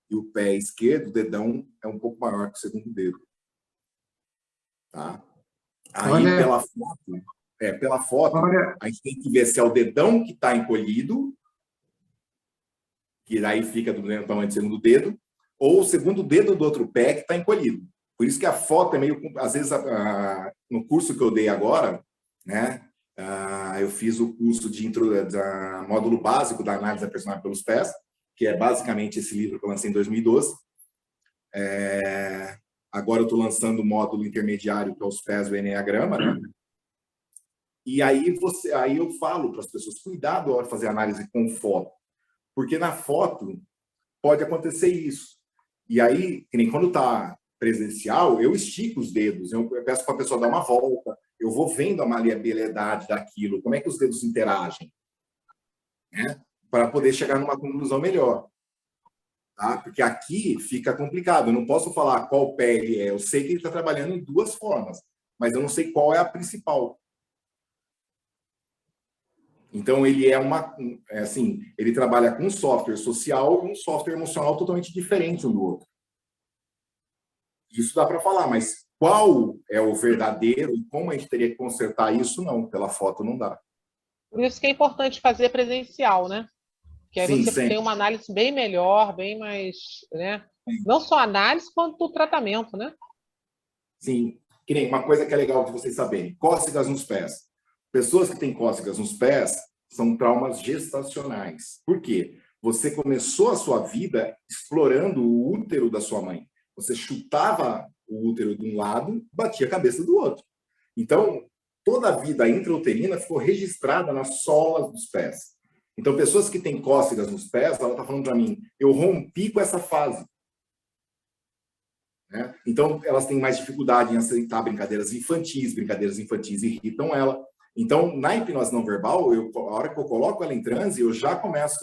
S3: E o pé esquerdo, o dedão, é um pouco maior que o segundo dedo. Tá? Aí, pela foto, a gente tem que ver se é o dedão que está encolhido, que daí fica do mesmo tamanho do segundo dedo, ou o segundo dedo do outro pé que está encolhido. Por isso que a foto é meio... Às vezes, no curso que eu dei agora, né, Eu fiz o curso de módulo básico da análise da personalidade pelos pés, que é basicamente esse livro que eu lancei em 2012. Agora eu estou lançando o módulo intermediário, que é os pés do Enneagrama, né? E aí eu falo para as pessoas, cuidado na hora de fazer análise com foto, porque na foto pode acontecer isso. E aí, que nem quando está presencial, eu estico os dedos, eu peço para a pessoa dar uma volta, eu vou vendo a maleabilidade daquilo, como é que os dedos interagem, né? Para poder chegar numa conclusão melhor. Tá? Porque aqui fica complicado, eu não posso falar qual pé ele é, eu sei que ele está trabalhando em duas formas, mas eu não sei qual é a principal. Então, ele ele trabalha com um software social e um software emocional totalmente diferente um do outro. Isso dá para falar, mas qual é o verdadeiro e como a gente teria que consertar isso, não, pela foto não dá.
S4: Por isso que é importante fazer presencial, né? Que aí você
S3: sempre
S4: tem uma análise bem melhor, bem mais, né? Não só a análise, quanto o tratamento, né?
S3: Sim. Que nem uma coisa que é legal de vocês saberem, cócegas nos pés. Pessoas que têm cócegas nos pés são traumas gestacionais. Por quê? Você começou a sua vida explorando o útero da sua mãe. Você chutava o útero de um lado, batia a cabeça do outro. Então, toda a vida intrauterina ficou registrada nas solas dos pés. Então, pessoas que têm cócegas nos pés, ela está falando para mim, eu rompi com essa fase. Né? Então, elas têm mais dificuldade em aceitar brincadeiras infantis irritam ela. Então, na hipnose não verbal, a hora que eu coloco ela em transe, eu já começo,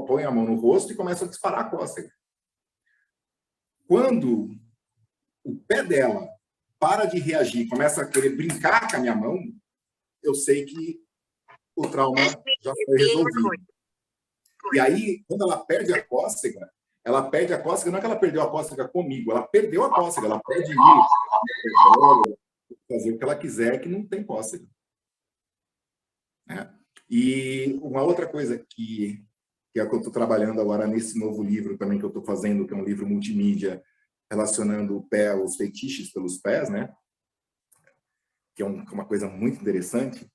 S3: ponho a mão no rosto e começo a disparar a cócega. Quando o pé dela para de reagir, começa a querer brincar com a minha mão, eu sei que o trauma já foi resolvido. E aí, quando ela perde a cócega, não é que ela perdeu a cócega comigo, ela perdeu a cócega, ela pode ir, fazer o que ela quiser, que não tem cócega. Né? E uma outra coisa que é que eu estou trabalhando agora nesse novo livro também que eu estou fazendo, que é um livro multimídia relacionando o pé, os fetiches pelos pés, né? Que é uma coisa muito interessante,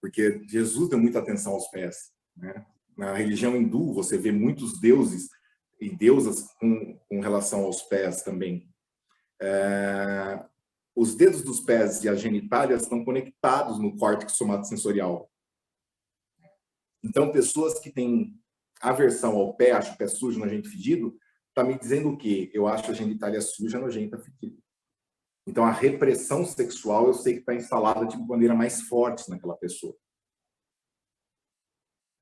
S3: porque Jesus deu muita atenção aos pés, né? Na religião hindu, você vê muitos deuses e deusas com relação aos pés também. Os dedos dos pés e as genitálias estão conectados no córtex somatosensorial. Então, pessoas que têm aversão ao pé, acham o pé sujo, nojento, fedido, está me dizendo o quê? Eu acho a genitália suja, nojenta, fedida. Então, a repressão sexual, eu sei que está instalada de maneira mais forte naquela pessoa.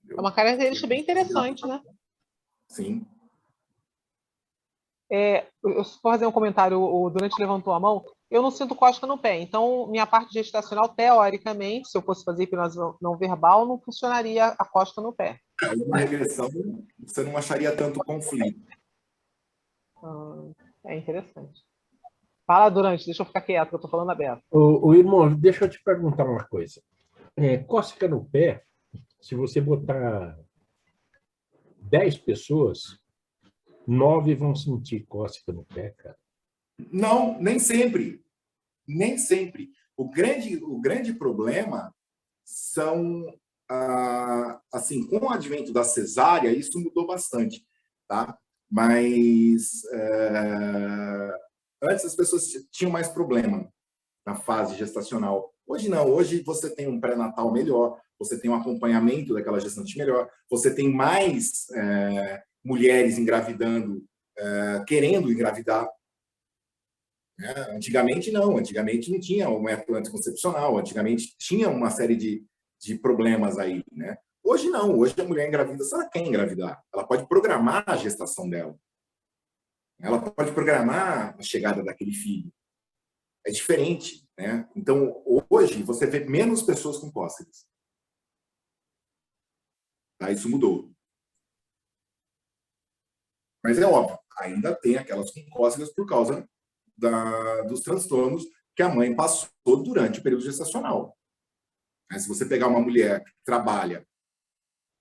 S4: É uma característica bem interessante, né?
S3: Sim.
S4: Eu vou fazer um comentário, o Durante levantou a mão, eu não sinto cócega no pé, então minha parte gestacional, teoricamente, se eu fosse fazer hipnose não verbal, não funcionaria a cócega no pé.
S3: Uma regressão, você não acharia tanto conflito.
S4: É interessante. Fala, Durante, deixa eu ficar quieto, que eu estou falando aberto.
S1: O irmão, deixa eu te perguntar uma coisa. Cócega no pé, se você botar 10 pessoas, 9 vão sentir cócega no pé, cara.
S3: Não, nem sempre. Nem sempre. O grande problema são, assim, com o advento da cesárea, isso mudou bastante, tá? Mas antes as pessoas tinham mais problema na fase gestacional. Hoje não, hoje você tem um pré-natal melhor, você tem um acompanhamento daquela gestante melhor, você tem mais mulheres engravidando, querendo engravidar. Antigamente não tinha o método anticoncepcional, antigamente tinha uma série de problemas aí, né? Hoje não, hoje a mulher engravida, se ela quer engravidar, ela pode programar a gestação dela. Ela pode programar a chegada daquele filho. É diferente, né? Então, hoje você vê menos pessoas com cócegas. Tá? Isso mudou. Mas é óbvio, ainda tem aquelas com cócegas por causa dos transtornos que a mãe passou durante o período gestacional. Se você pegar uma mulher que trabalha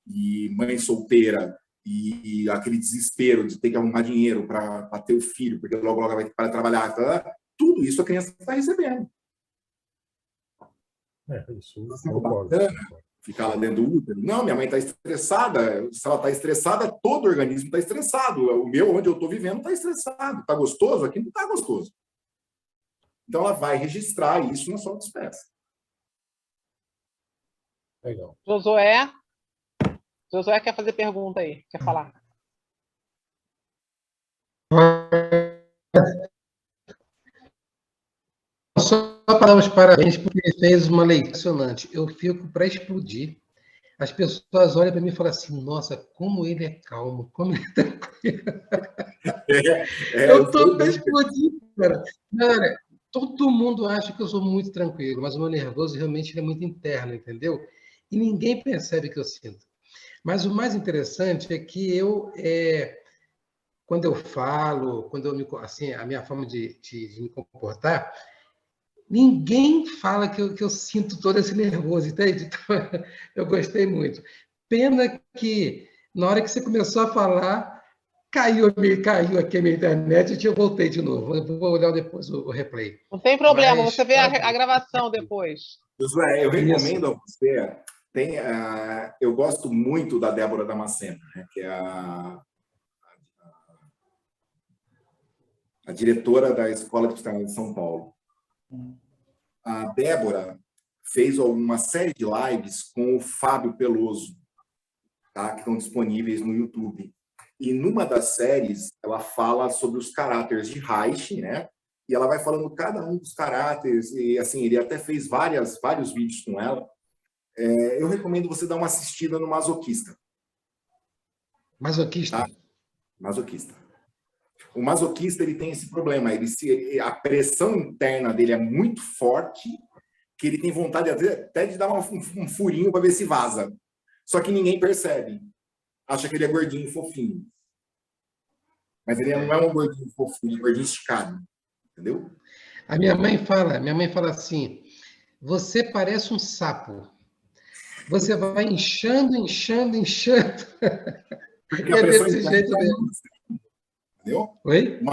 S3: e mãe solteira e aquele desespero de ter que arrumar dinheiro para ter o filho, porque logo vai para trabalhar, tudo isso a criança está recebendo.
S1: Isso
S3: Assim,
S1: concordo.
S3: bacana ficar lá dentro do útero. Não, minha mãe está estressada. Se ela está estressada, todo o organismo está estressado. O meu, onde eu estou vivendo, está estressado. Está gostoso? Aqui não está gostoso. Então, ela vai registrar isso na sua autoespécie.
S1: Legal.
S4: Josué quer fazer pergunta aí, quer falar.
S7: Só para dar os parabéns, porque ele fez uma leitura impressionante. Eu fico para explodir. As pessoas olham para mim e falam assim, nossa, como ele é calmo, como ele é tranquilo. Eu estou para explodir, cara. Cara, todo mundo acha que eu sou muito tranquilo, mas o meu nervoso realmente é muito interno, entendeu? E ninguém percebe que eu sinto. Mas o mais interessante é que quando eu falo, assim, a minha forma de me comportar, ninguém fala que eu sinto todo esse nervoso, entende? Então, eu gostei muito. Pena que, na hora que você começou a falar, caiu aqui a minha internet e eu voltei de novo. Eu vou olhar depois o replay.
S4: Não tem problema, você vê a gravação depois.
S3: Josué, eu recomendo a você. Eu gosto muito da Débora Damasceno, né, que é a diretora da Escola de Psicanálise de São Paulo. A Débora fez uma série de lives com o Fábio Peloso, tá, que estão disponíveis no YouTube. E numa das séries, ela fala sobre os caráteres de Reich, né? E ela vai falando cada um dos caráteres, e assim, ele até fez vários vídeos com ela. Eu recomendo você dar uma assistida no Masoquista.
S7: Masoquista?
S3: Tá? Masoquista. O masoquista, ele tem esse problema, a pressão interna dele é muito forte, que ele tem vontade até de dar um furinho para ver se vaza. Só que ninguém percebe. Acha que ele é gordinho e fofinho. Mas ele não é um gordinho fofinho, ele é um gordinho esticado. Entendeu?
S7: A minha mãe fala assim, você parece um sapo. Você vai inchando.
S3: Porque a pressão
S7: desse jeito mesmo.
S3: Entendeu?
S7: Oi?
S3: O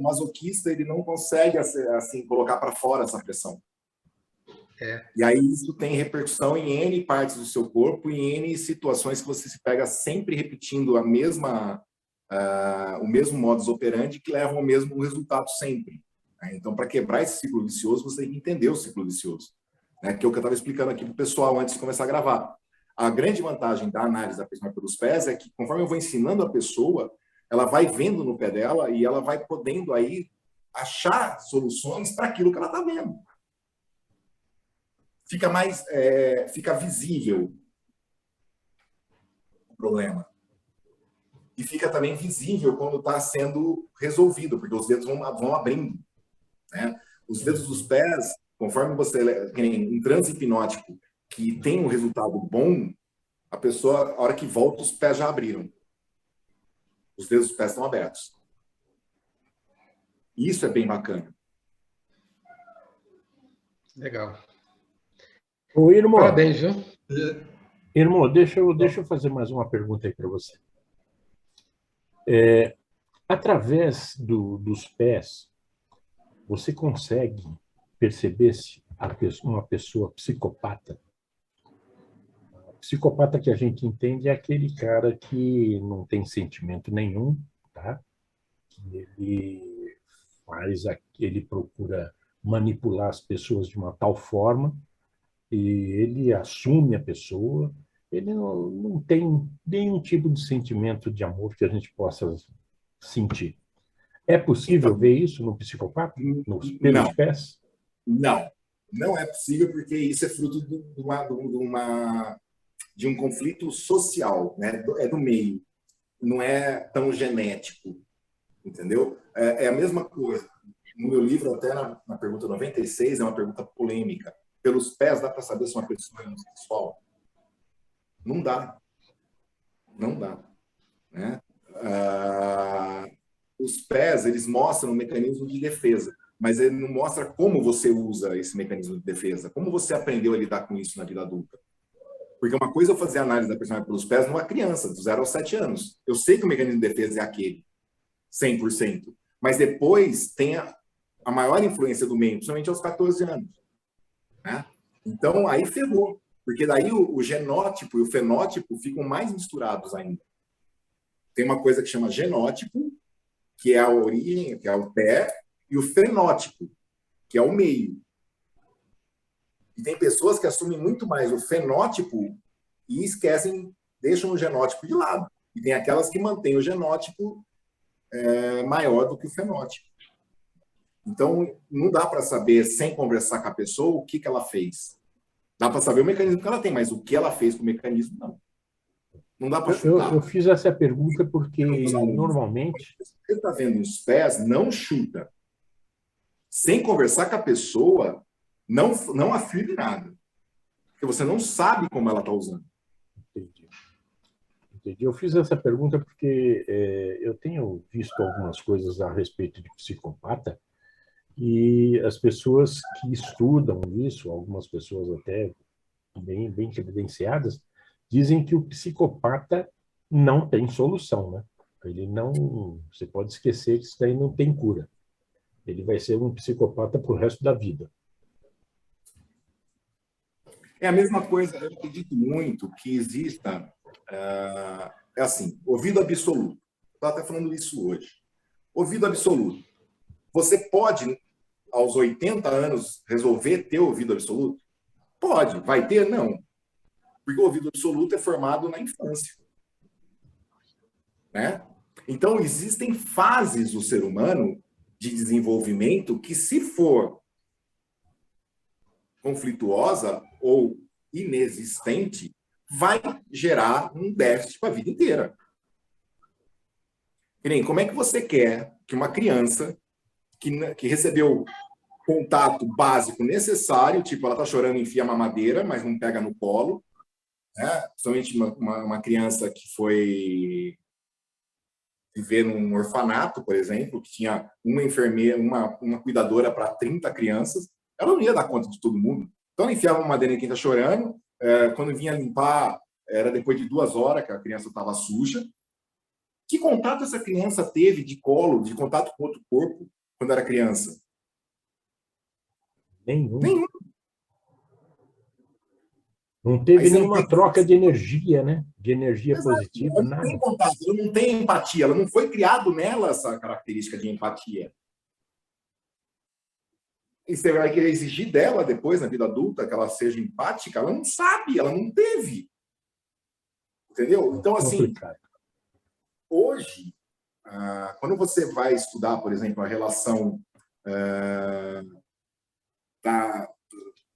S3: masoquista, ele não consegue assim colocar para fora essa pressão. E aí isso tem repercussão em N partes do seu corpo e em N situações que você se pega sempre repetindo o mesmo modus operandi que levam ao mesmo resultado sempre. Então, para quebrar esse ciclo vicioso, você tem que entender o ciclo vicioso, né? Que é o que eu estava explicando aqui para o pessoal antes de começar a gravar. A grande vantagem da análise da prismática dos pés é que, conforme eu vou ensinando a pessoa, ela vai vendo no pé dela e ela vai podendo aí achar soluções para aquilo que ela está vendo. Fica visível o problema. E fica também visível quando está sendo resolvido, porque os dedos vão abrindo, né? Os dedos dos pés, conforme você tem um transe hipnótico que tem um resultado bom, a pessoa, a hora que volta, os pés já abriram. Os dedos dos pés estão abertos. Isso é bem bacana.
S7: Legal.
S1: Ô, irmão,
S7: parabéns, viu?
S1: Irmão, deixa eu fazer mais uma pergunta aí para você. Através dos pés, você consegue perceber se uma pessoa psicopata? Psicopata que a gente entende é aquele cara que não tem sentimento nenhum, tá? Ele procura manipular as pessoas de uma tal forma e ele assume a pessoa, ele não tem nenhum tipo de sentimento de amor que a gente possa sentir. É possível ver isso no psicopata? Pelos pés?
S3: Não é possível, porque isso é fruto de um conflito social, né? É do meio, não é tão genético, entendeu? É a mesma coisa. No meu livro, até na pergunta 96, é uma pergunta polêmica. Pelos pés, dá para saber se uma pessoa é homossexual? Não dá. Não dá. Né? Os pés, eles mostram um mecanismo de defesa, mas ele não mostra como você usa esse mecanismo de defesa, como você aprendeu a lidar com isso na vida adulta. Porque uma coisa é eu fazer análise da personalidade pelos pés numa criança, do 0 aos 7 anos. Eu sei que o mecanismo de defesa é aquele, 100%. Mas depois tem a maior influência do meio, principalmente aos 14 anos. Né? Então, aí ferrou. Porque daí o genótipo e o fenótipo ficam mais misturados ainda. Tem uma coisa que chama genótipo, que é a origem, que é o pé, e o fenótipo, que é o meio. E tem pessoas que assumem muito mais o fenótipo e esquecem, deixam o genótipo de lado. E tem aquelas que mantêm o genótipo maior do que o fenótipo. Então, não dá para saber, sem conversar com a pessoa, o que ela fez. Dá para saber o mecanismo que ela tem, mas o que ela fez com o mecanismo, não. Não dá para chutar.
S1: Eu fiz essa pergunta porque, normalmente...
S3: Você está vendo os pés, não chuta. Sem conversar com a pessoa, não afirme nada. Porque você não sabe como ela está usando.
S1: Entendi. Eu fiz essa pergunta porque eu tenho visto algumas coisas a respeito de psicopata e as pessoas que estudam isso, algumas pessoas até bem credenciadas, dizem que o psicopata não tem solução, né? Ele não, você pode esquecer que isso daí não tem cura. Ele vai ser um psicopata pro resto da vida.
S3: É a mesma coisa, eu acredito muito que exista, assim, ouvido absoluto. Estava até falando isso hoje. Ouvido absoluto. Você pode, aos 80 anos, resolver ter ouvido absoluto? Pode. Vai ter? Não. Porque o ouvido absoluto é formado na infância. Né? Então, existem fases do ser humano de desenvolvimento que, se for conflituosa ou inexistente, vai gerar um déficit para a vida inteira. Como é que você quer que uma criança que recebeu contato básico necessário, tipo, ela está chorando, enfia a mamadeira, mas não pega no colo, né? Principalmente uma criança que foi viver num orfanato, por exemplo, que tinha uma enfermeira, uma cuidadora para 30 crianças, ela não ia dar conta de todo mundo. Então, ela enfiava uma madeira em quem está chorando, quando vinha limpar, era depois de 2 horas que a criança estava suja. Que contato essa criança teve de colo, de contato com outro corpo, quando era criança?
S1: Nenhum.
S3: Nenhum.
S1: Não teve nenhuma troca de energia, né? De energia positiva,
S3: ela não tem contato, ela não tem empatia, ela não foi criado nela essa característica de empatia. E você vai querer exigir dela depois, na vida adulta, que ela seja empática? Ela não sabe, ela não teve. Entendeu? Então, assim, hoje, quando você vai estudar, por exemplo, a relação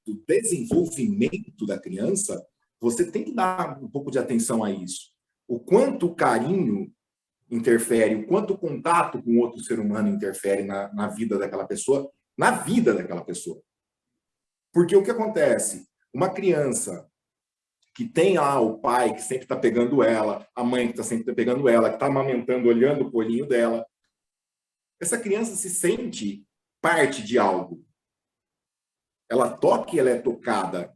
S3: do desenvolvimento da criança, você tem que dar um pouco de atenção a isso. O quanto o carinho interfere, o quanto o contato com outro ser humano interfere na vida daquela pessoa, na vida daquela pessoa. Porque o que acontece? Uma criança que tem lá o pai que sempre está pegando ela, a mãe que está sempre pegando ela, que está amamentando, olhando o olhinho dela, essa criança se sente parte de algo. Ela toca e ela é tocada.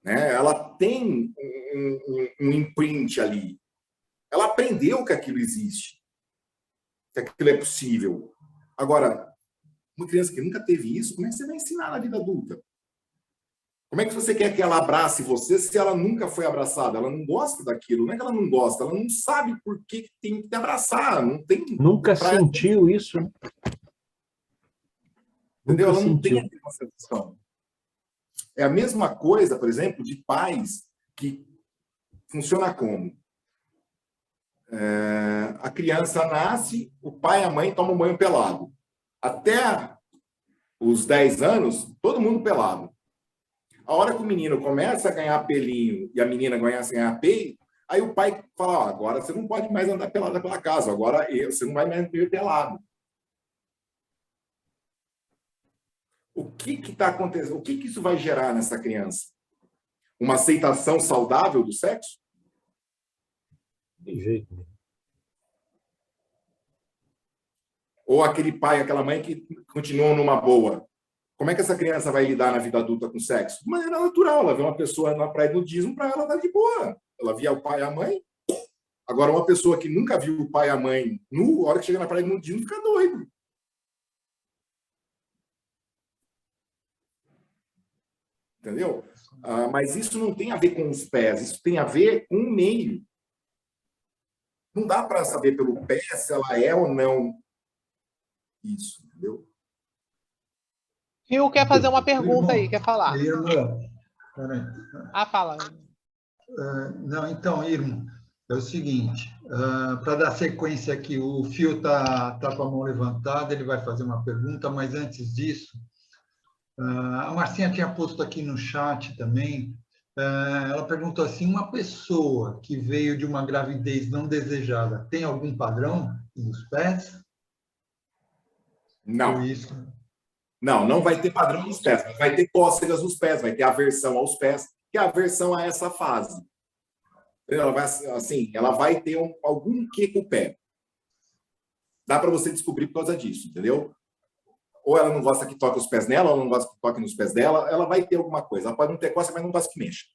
S3: Né? Ela tem um imprint ali. Ela aprendeu que aquilo existe, que aquilo é possível. Agora, uma criança que nunca teve isso, como é que você vai ensinar na vida adulta? Como é que você quer que ela abrace você se ela nunca foi abraçada? Ela não gosta daquilo. Não é que ela não gosta, ela não sabe por que tem que te abraçar. Não tem.
S1: Nunca sentiu isso.
S3: Entendeu? Ela não tem aquela sensação. É a mesma coisa, por exemplo, de pais que funciona como? A criança nasce, o pai e a mãe tomam banho pelado. Até os 10 anos, todo mundo pelado. A hora que o menino começa a ganhar pelinho e a menina começa a ganhar peito, aí o pai fala, agora você não pode mais andar pelada pela casa, agora você não vai mais ver pelado. O que está acontecendo? O que isso vai gerar nessa criança? Uma aceitação saudável do sexo?
S1: De jeito nenhum.
S3: Ou aquele pai, aquela mãe que continuam numa boa? Como é que essa criança vai lidar na vida adulta com sexo? De maneira natural. Ela vê uma pessoa na praia nudismo, para ela tá de boa. Ela via o pai e a mãe. Agora, uma pessoa que nunca viu o pai e a mãe nu, a hora que chega na praia nudismo, fica doido. Entendeu? Mas isso não tem a ver com os pés, isso tem a ver com o meio. Não dá para saber pelo pé se ela é ou não isso, entendeu?
S4: Phil quer fazer uma pergunta aí, quer falar.
S2: Irmão, peraí.
S4: Fala.
S2: Não, então, Irmão, é o seguinte, para dar sequência aqui, o Phil está com a mão levantada, ele vai fazer uma pergunta, mas antes disso, a Marcinha tinha posto aqui no chat também, ela perguntou assim, uma pessoa que veio de uma gravidez não desejada, tem algum padrão nos pés?
S3: Não.
S2: Ou isso?
S3: Não vai ter padrão nos pés, mas vai ter cócegas nos pés, vai ter aversão aos pés, que é a aversão a essa fase. Ela vai ter algum quê com o pé. Dá para você descobrir por causa disso, entendeu? Ou ela não gosta que toque os pés nela, ou ela não gosta que toque nos pés dela, ela vai ter alguma coisa. Ela pode não ter cócega, mas não gosta que mexa.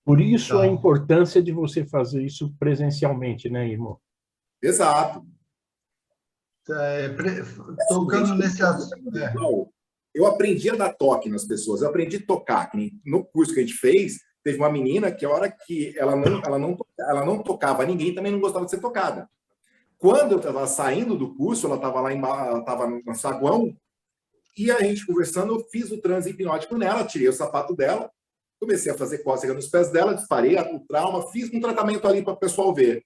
S1: Por isso a importância de você fazer isso presencialmente, né, irmão?
S3: Exato.
S2: Tocando nesse assunto.
S3: Eu aprendi a dar toque nas pessoas, eu aprendi a tocar. No curso que a gente fez, teve uma menina que a hora que ela não tocava ninguém, também não gostava de ser tocada. Quando eu estava saindo do curso, ela estava lá ela estava no saguão, e a gente conversando, eu fiz o transe hipnótico nela, tirei o sapato dela, comecei a fazer cócega nos pés dela, disparei o trauma, fiz um tratamento ali para o pessoal ver.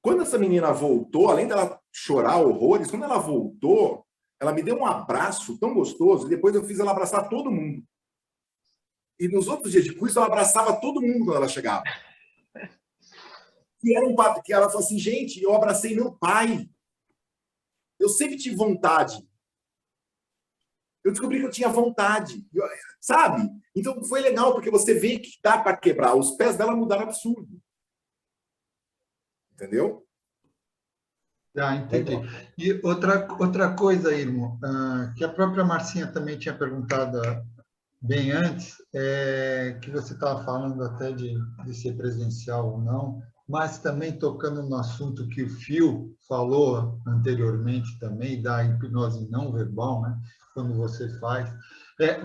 S3: Quando essa menina voltou, além dela chorar horrores, quando ela voltou, ela me deu um abraço tão gostoso, e depois eu fiz ela abraçar todo mundo. E nos outros dias de curso, ela abraçava todo mundo quando ela chegava. E era um papo que ela falou assim, gente, eu abracei meu pai. Eu sempre tive vontade. Eu descobri que eu tinha vontade. Sabe? Então foi legal, porque você vê que dá para quebrar. Os pés dela mudaram absurdo. Entendeu?
S2: Entendi. E outra coisa, irmão, que a própria Marcinha também tinha perguntado bem antes, que você estava falando até de ser presencial ou não, mas também tocando no assunto que o Phil falou anteriormente também, da hipnose não verbal, né? Quando você faz.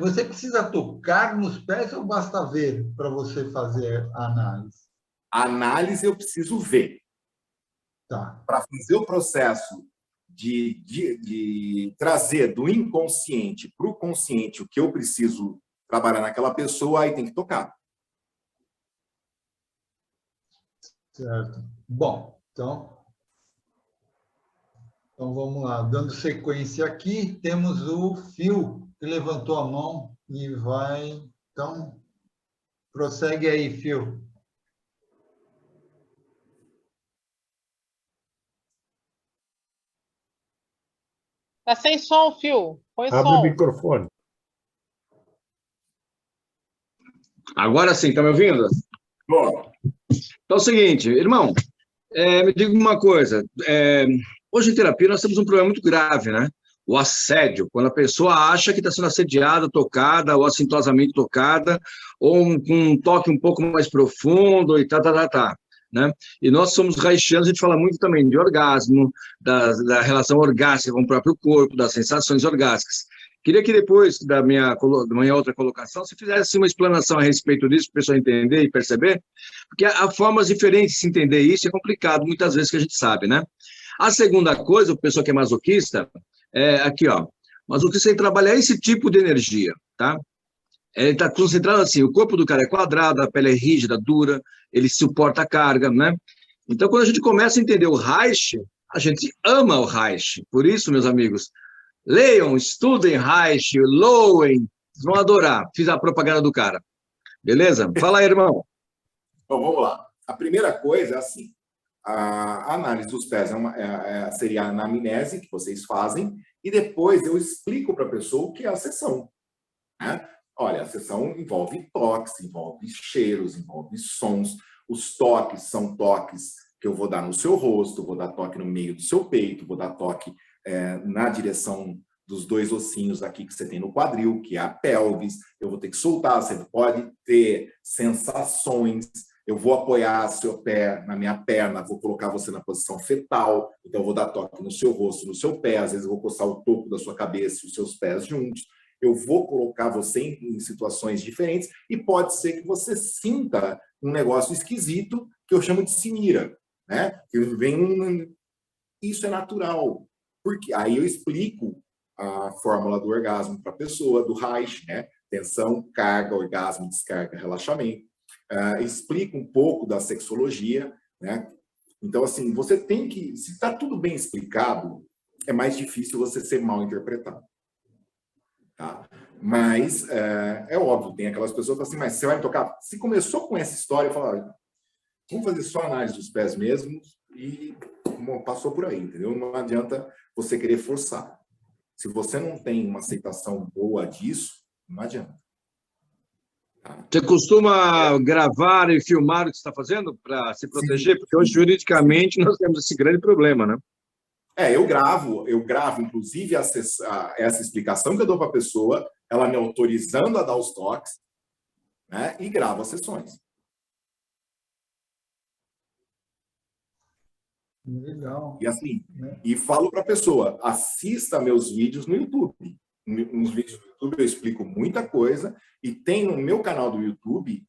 S2: Você precisa tocar nos pés ou basta ver para você fazer a análise?
S3: A análise eu preciso ver.
S2: Tá.
S3: Para fazer o processo de trazer do inconsciente para o consciente o que eu preciso trabalhar naquela pessoa, aí tem que tocar.
S2: Certo. Bom, então vamos lá. Dando sequência aqui, temos o Phil, que levantou a mão e vai... Então, prossegue aí, Phil.
S4: Tá sem som, Phil. Põe
S1: Abre
S4: som.
S1: o microfone.
S5: Agora sim, tá me ouvindo?
S3: Bom.
S5: Então é o seguinte, irmão, me diga uma coisa. Hoje em terapia nós temos um problema muito grave, né? O assédio, quando a pessoa acha que está sendo assediada, tocada, ou assintosamente tocada, ou com um toque um pouco mais profundo e né? E nós somos haitianos, a gente fala muito também de orgasmo, da relação orgástica com o próprio corpo, das sensações orgásticas. Queria que depois da minha outra colocação, você fizesse uma explanação a respeito disso, para o pessoal entender e perceber, porque há formas diferentes de se entender isso, é complicado, muitas vezes que a gente sabe, né? A segunda coisa, o pessoal que é masoquista, aqui, ó, masoquista trabalha esse tipo de energia, tá? Ele está concentrado assim, o corpo do cara é quadrado, a pele é rígida, dura, ele suporta a carga, né? Então, quando a gente começa a entender o Reich, a gente ama o Reich. Por isso, meus amigos, leiam, estudem Reich, Lowen, vocês vão adorar. Fiz a propaganda do cara. Beleza? Fala aí, irmão.
S3: Bom, vamos lá. A primeira coisa é assim, a análise dos pés seria a anamnese que vocês fazem, e depois eu explico para a pessoa o que é a sessão, né? Olha, a sessão envolve toques, envolve cheiros, envolve sons. Os toques são toques que eu vou dar no seu rosto, vou dar toque no meio do seu peito, vou dar toque na direção dos dois ossinhos aqui que você tem no quadril, que é a pelvis. Eu vou ter que soltar, você pode ter sensações. Eu vou apoiar seu pé na minha perna, vou colocar você na posição fetal. Então, eu vou dar toque no seu rosto, no seu pé. Às vezes, eu vou coçar o topo da sua cabeça e os seus pés juntos. eu vou colocar você em situações diferentes e pode ser que você sinta um negócio esquisito que eu chamo de cimira, né? Isso é natural, porque aí eu explico a fórmula do orgasmo para a pessoa, do Reich, né? Tensão, carga, orgasmo, descarga, relaxamento. Explico um pouco da sexologia, né? Então, assim, você tem que... Se está tudo bem explicado, é mais difícil você ser mal interpretado. Tá? Mas, é óbvio, tem aquelas pessoas que falam assim, mas você vai me tocar? Se começou com essa história, eu falo, vamos fazer só análise dos pés mesmo e passou por aí, entendeu? Não adianta você querer forçar. Se você não tem uma aceitação boa disso, não adianta.
S5: Você costuma gravar e filmar o que você está fazendo para se proteger? Sim. Porque hoje, juridicamente, nós temos esse grande problema, né?
S3: Eu gravo, inclusive, essa explicação que eu dou para a pessoa, ela me autorizando a dar os toques, né? E gravo as sessões.
S2: Legal.
S3: E assim, e falo para a pessoa, assista meus vídeos no YouTube. Nos vídeos do YouTube eu explico muita coisa e tem no meu canal do YouTube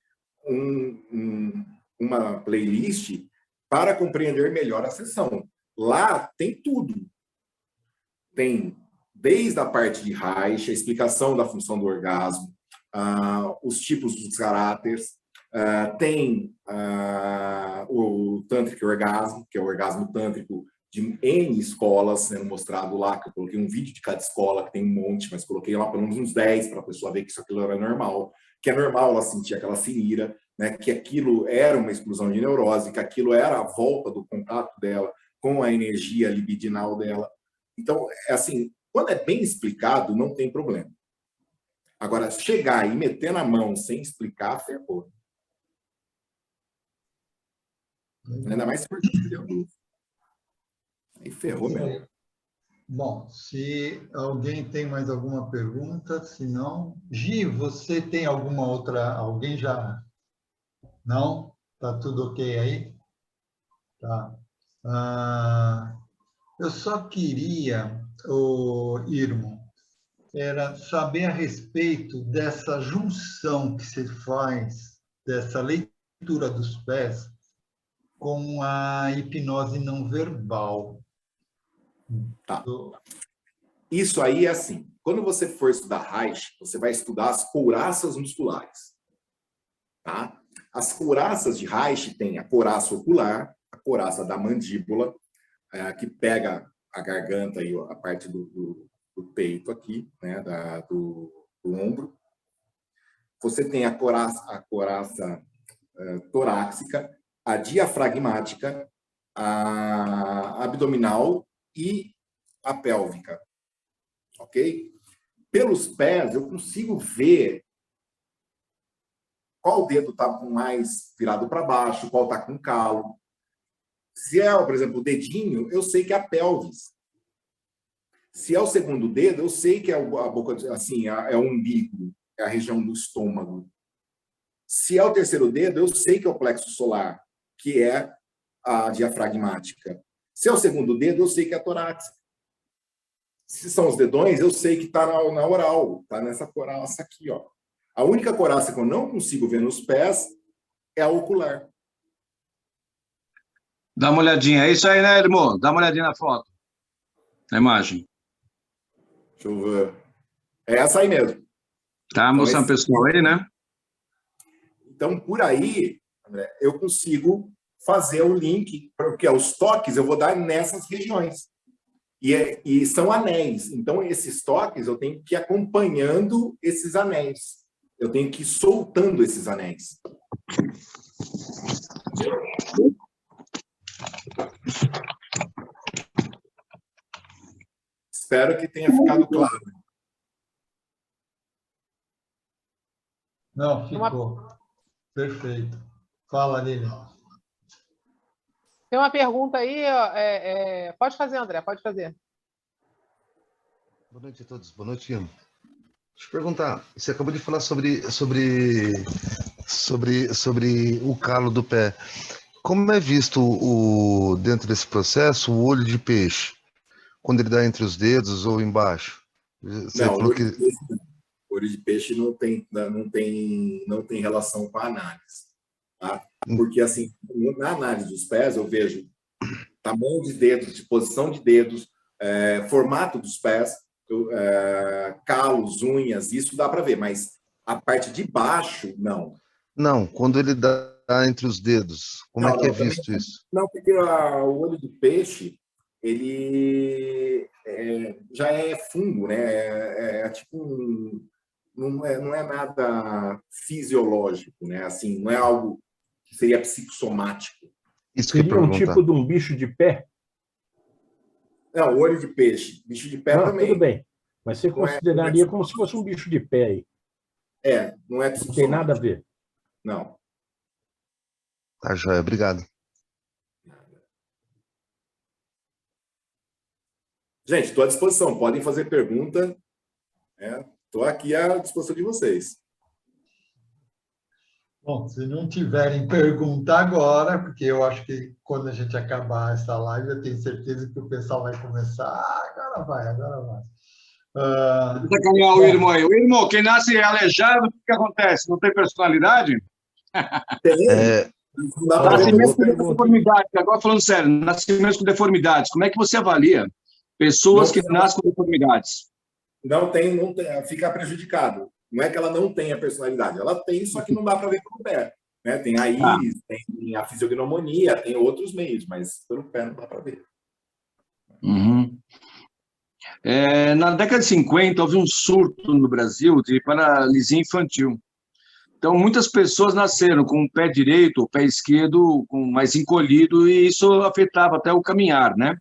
S3: uma playlist para compreender melhor a sessão. Lá tem tudo. Tem desde a parte de Reich, a explicação da função do orgasmo, os tipos dos caráteres, tem o Tantric Orgasmo, que é o orgasmo tântrico de N escolas sendo mostrado lá, que eu coloquei um vídeo de cada escola, que tem um monte, mas coloquei lá pelo menos uns 10 para a pessoa ver que isso aquilo era normal, que é normal ela sentir aquela cimira, né, que aquilo era uma explosão de neurose, que aquilo era a volta do contato dela com a energia libidinal dela. Então, assim, quando é bem explicado, não tem problema. Agora, chegar e meter na mão sem explicar, ferrou. Ainda mais se for entendeu? Aí ferrou mesmo.
S2: Bom, se alguém tem mais alguma pergunta, se não... Gi, você tem alguma outra... Alguém já... Não? Tá tudo ok aí? Tá. Eu só queria, Irmo, era saber a respeito dessa junção que você faz, dessa leitura dos pés, com a hipnose não verbal.
S3: Tá. Isso aí é assim, quando você for estudar Reich, você vai estudar as couraças musculares. Tá? As couraças de Reich tem a couraça ocular, a couraça da mandíbula, que pega a garganta e a parte do peito aqui, né, do ombro. Você tem a couraça torácica, a diafragmática, a abdominal e a pélvica. Ok? Pelos pés, eu consigo ver qual dedo está mais virado para baixo, qual está com calo. Se é, por exemplo, o dedinho, eu sei que é a pelvis. Se é o segundo dedo, eu sei que é a boca, assim, é o umbigo, é a região do estômago. Se é o terceiro dedo, eu sei que é o plexo solar, que é a diafragmática. Se é o segundo dedo, eu sei que é a torácica. Se são os dedões, eu sei que está na oral, está nessa couraça aqui, ó. A única couraça que eu não consigo ver nos pés é a ocular.
S5: Dá uma olhadinha. É isso aí, né, irmão? Dá uma olhadinha na foto. Na imagem.
S3: Deixa eu ver. É essa aí mesmo.
S5: Tá mostrando então, pessoal aí, né?
S3: Então, por aí, André, eu consigo fazer o link, porque os toques eu vou dar nessas regiões. E são anéis. Então, esses toques eu tenho que ir acompanhando esses anéis. Eu tenho que ir soltando esses anéis. Espero que tenha ficado claro.
S2: Não, ficou. Perfeito. Fala, Lilian.
S4: Tem uma pergunta aí. Pode fazer, André, pode fazer.
S8: Boa noite a todos. Boa noite, Ian. Deixa eu perguntar. Você acabou de falar sobre o calo do pé. Como é visto dentro desse processo o olho de peixe? Quando ele dá entre os dedos ou embaixo? Você
S3: não,
S8: falou que...
S3: olho de peixe não tem relação com a análise. Tá? Porque, assim, na análise dos pés, eu vejo tamanho de dedos, disposição de dedos, formato dos pés, calos, unhas, isso dá para ver, mas a parte de baixo, não.
S8: Não, quando ele dá entre os dedos, como é que é visto isso?
S3: Não, porque o olho do peixe, ele já é fungo, né? Tipo não é nada fisiológico, né? Assim, não é algo que seria psicossomático.
S8: Isso que
S1: Seria um tipo de um bicho de pé?
S3: Não, olho de peixe. Bicho de pé também.
S1: Tudo bem. Mas você consideraria como se fosse um bicho de pé aí?
S3: Não é psicossomático.
S1: Não tem nada a ver.
S3: Não.
S8: Tá, joia. Obrigado.
S3: Gente, estou à disposição. Podem fazer pergunta. Estou aqui à disposição de vocês.
S2: Bom, se não tiverem pergunta agora, porque eu acho que quando a gente acabar essa live, eu tenho certeza que o pessoal vai começar. Agora vai.
S5: Sacanear o irmão aí. O irmão, quem nasce aleijado, o que acontece? Não tem personalidade?
S3: Tem.
S5: Nascimento com deformidade. Agora falando sério, nascimento com deformidades. Como é que você avalia pessoas que nascem com deformidades?
S3: Não tem, fica prejudicado. Não é que ela não tenha personalidade, ela tem, só que não dá para ver pelo pé. Né? Tem a íris, tem a fisiognomonia, tem outros meios, mas pelo pé não dá para ver.
S5: Uhum. Na década de 50, houve um surto no Brasil de paralisia infantil. Então, muitas pessoas nasceram com o pé direito, o pé esquerdo mais encolhido, e isso afetava até o caminhar, né?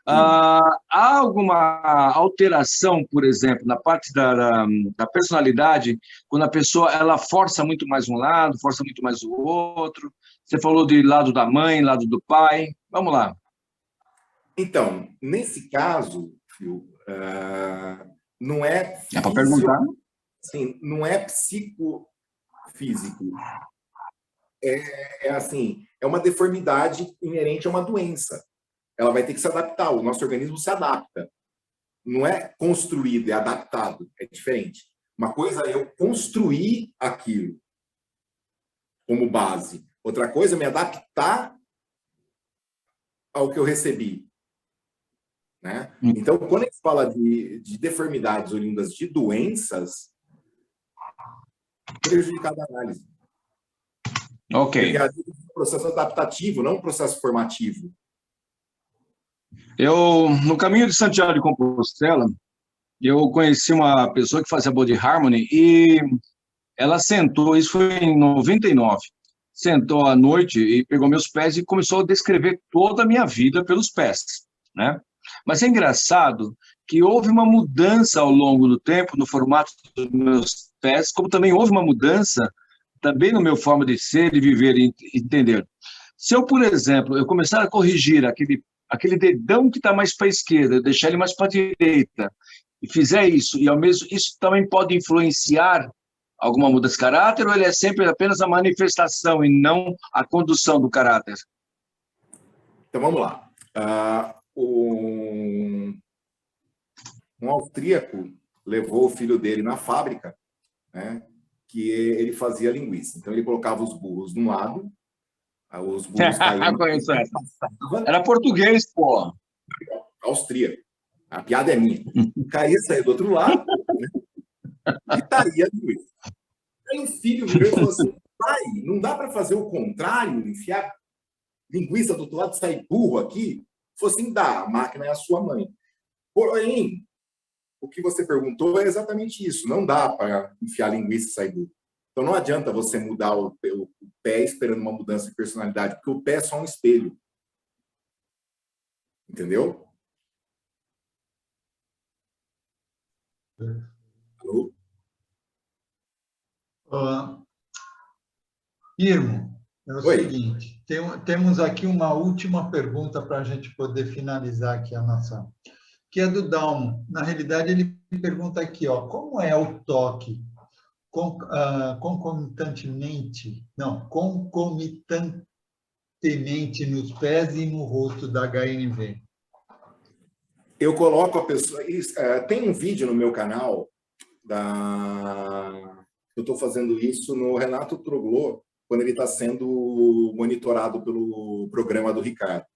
S5: Há alguma alteração, por exemplo, na parte da personalidade, quando a pessoa ela força muito mais um lado, força muito mais o outro? Você falou de lado da mãe, lado do pai. Vamos lá.
S3: Então, nesse caso, não é...
S5: É para perguntar?
S3: Sim, não é psicofísico. É uma deformidade inerente a uma doença. Ela vai ter que se adaptar, o nosso organismo se adapta. Não é construído, é adaptado, é diferente. Uma coisa é eu construir aquilo como base. Outra coisa é me adaptar ao que eu recebi. Né? Então, quando a gente fala de deformidades oriundas de doenças, prejudicada a análise.
S5: Ok.
S3: Porque é um processo adaptativo, não um processo formativo.
S5: No caminho de Santiago de Compostela, eu conheci uma pessoa que fazia Body Harmony e ela sentou, isso foi em 99, sentou à noite e pegou meus pés e começou a descrever toda a minha vida pelos pés, né? Mas é engraçado que houve uma mudança ao longo do tempo no formato dos meus pés, como também houve uma mudança também no meu forma de ser, de viver e entender. Se eu, por exemplo, eu começar a corrigir aquele dedão que está mais para a esquerda, deixar ele mais para a direita, e fizer isso, e ao mesmo isso também pode influenciar alguma mudança de caráter, ou ele é sempre apenas a manifestação e não a condução do caráter?
S3: Então, vamos lá. Um austríaco levou o filho dele na fábrica, né, que ele fazia linguiça. Então, ele colocava os burros de um lado, os burros caíam...
S5: Era português, pô.
S3: Austríaco. A piada é minha. Caía, saía do outro lado, né, e estaria a linguiça. Aí o filho virou e falou assim, pai, não dá para fazer o contrário, enfiar linguiça do outro lado e sair burro aqui? Falou assim, dá, a máquina é a sua mãe. Porém, o que você perguntou é exatamente isso. Não dá para enfiar linguiça e sair burro. Então, não adianta você mudar o pé esperando uma mudança de personalidade, porque o pé é só um espelho. Entendeu? Alô?
S2: Irmo, é o seguinte, temos aqui uma última pergunta para a gente poder finalizar aqui a nossa, que é do Dalmo. Na realidade, ele pergunta aqui, como é o toque concomitantemente nos pés e no rosto da HNV?
S3: Eu coloco a pessoa... tem um vídeo no meu canal Eu estou fazendo isso no Renato Troglò, quando ele está sendo monitorado pelo programa do Ricardo,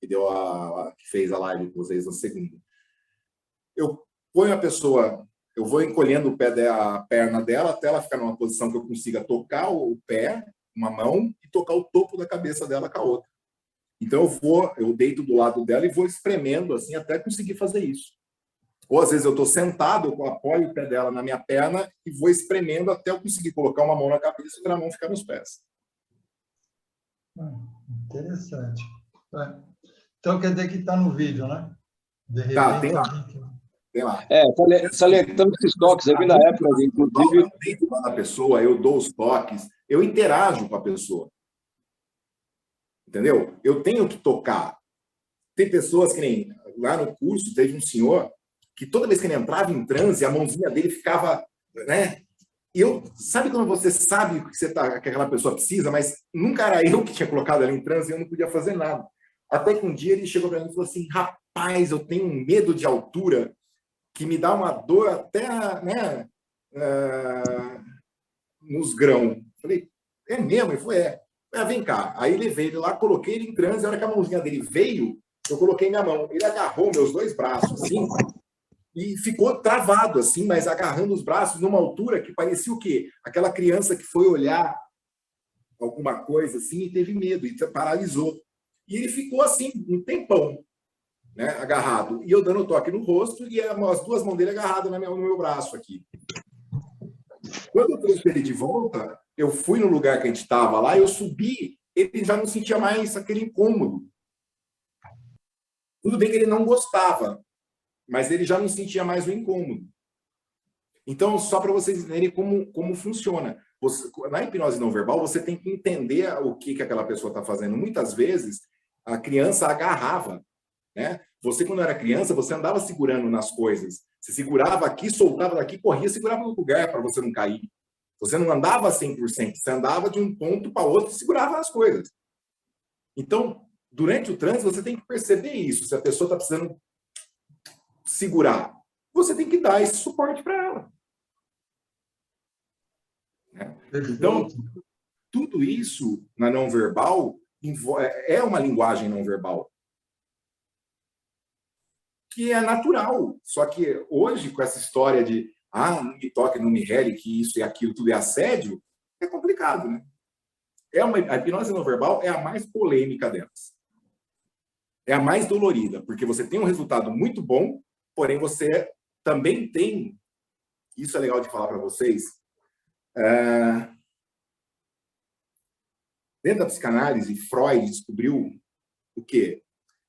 S3: que fez a live com vocês na segunda. Eu ponho a pessoa, eu vou encolhendo a perna dela até ela ficar numa posição que eu consiga tocar o pé, uma mão, e tocar o topo da cabeça dela com a outra. Então eu deito do lado dela e vou espremendo assim até conseguir fazer isso. Ou às vezes eu estou sentado, eu apoio o pé dela na minha perna e vou espremendo até eu conseguir colocar uma mão na cabeça e outra mão ficar nos pés.
S2: Interessante. Então quer dizer que está no vídeo, né? De repente,
S3: tá, tem lá. Tem lá.
S5: Salientando esses toques aí na época, inclusive.
S3: Eu deito lá na pessoa, eu dou os toques, eu interajo com a pessoa. Entendeu? Eu tenho que tocar. Tem pessoas que nem lá no curso, teve um senhor que toda vez que ele entrava em transe, a mãozinha dele ficava, né? Sabe quando você sabe que que aquela pessoa precisa, mas nunca era eu que tinha colocado ela em transe e eu não podia fazer nada. Até que um dia ele chegou para mim e falou assim: rapaz, eu tenho um medo de altura que me dá uma dor até, né, nos grãos. Falei, é mesmo? Ele falou, é. Vem cá. Aí levei ele lá, coloquei ele em transe, a hora que a mãozinha dele veio, eu coloquei minha mão. Ele agarrou meus dois braços, assim, e ficou travado, assim, mas agarrando os braços numa altura que parecia o quê? Aquela criança que foi olhar alguma coisa, assim, e teve medo, e paralisou. E ele ficou, assim, um tempão, né, agarrado. E eu dando toque no rosto e as duas mãos dele agarradas no meu braço aqui. Quando eu trouxe ele de volta, eu fui no lugar que a gente estava lá, eu subi, ele já não sentia mais aquele incômodo. Tudo bem que ele não gostava, mas ele já não sentia mais o incômodo. Então, só para vocês entenderem como funciona. Na hipnose não verbal, você tem que entender o que aquela pessoa está fazendo. Muitas vezes, a criança agarrava, né? Você, quando era criança, você andava segurando nas coisas. Você segurava aqui, soltava daqui, corria, segurava no lugar para você não cair. Você não andava 100%, você andava de um ponto para outro e segurava as coisas. Então, durante o trânsito, você tem que perceber isso. Se a pessoa está precisando segurar, você tem que dar esse suporte para ela. Então, tudo isso na não verbal é uma linguagem não verbal que é natural. Só que hoje, com essa história de não me toque, não me rele, que isso e aquilo tudo é assédio, é complicado, né? A hipnose não verbal é a mais polêmica delas. É a mais dolorida, porque você tem um resultado muito bom, porém você também tem, isso é legal de falar para vocês, dentro da psicanálise, Freud descobriu o quê?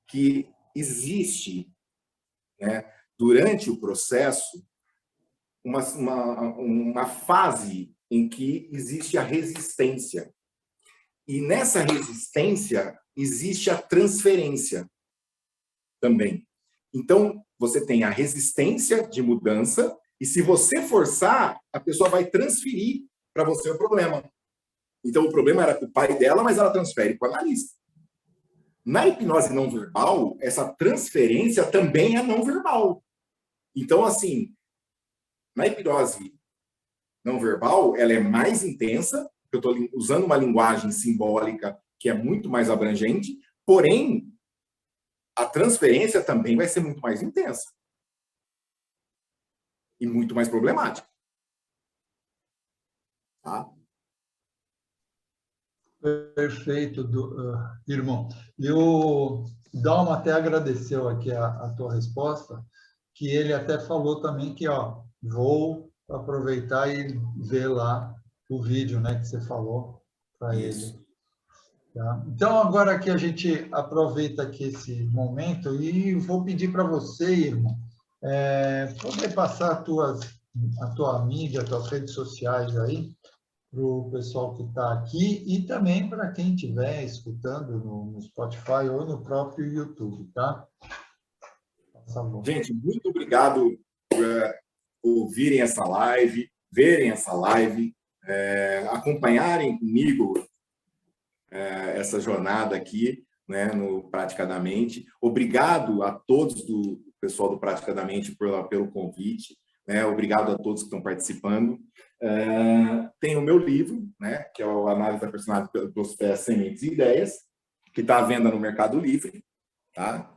S3: Que existe, né, durante o processo, uma fase em que existe a resistência. E nessa resistência existe a transferência também. Então, você tem a resistência de mudança, e se você forçar, a pessoa vai transferir para você o problema. Então, o problema era com o pai dela, mas ela transfere para o analista. Na hipnose não verbal, essa transferência também é não verbal. Então, assim, na hipnose não verbal, ela é mais intensa, eu estou usando uma linguagem simbólica que é muito mais abrangente, porém, a transferência também vai ser muito mais intensa. E muito mais problemática. Tá?
S2: Perfeito, irmão. E o Dalmo até agradeceu aqui a tua resposta, que ele até falou também que, vou aproveitar e ver lá o vídeo, né, que você falou para ele. Tá? Então, agora que a gente aproveita aqui esse momento e vou pedir para você, irmão, poder passar a tua mídia, as tuas redes sociais aí, para o pessoal que está aqui e também para quem estiver escutando no Spotify ou no próprio YouTube, tá?
S3: Gente, muito obrigado por ouvirem essa live, verem essa live, acompanharem comigo essa jornada aqui, né, no Praticadamente. Obrigado a todos do pessoal do Praticadamente pelo convite. né? Obrigado a todos que estão participando. Tem o meu livro, né? Que é o Análise da Personalidade pelos Pés, Sementes e Ideias, que está à venda no Mercado Livre. Tá?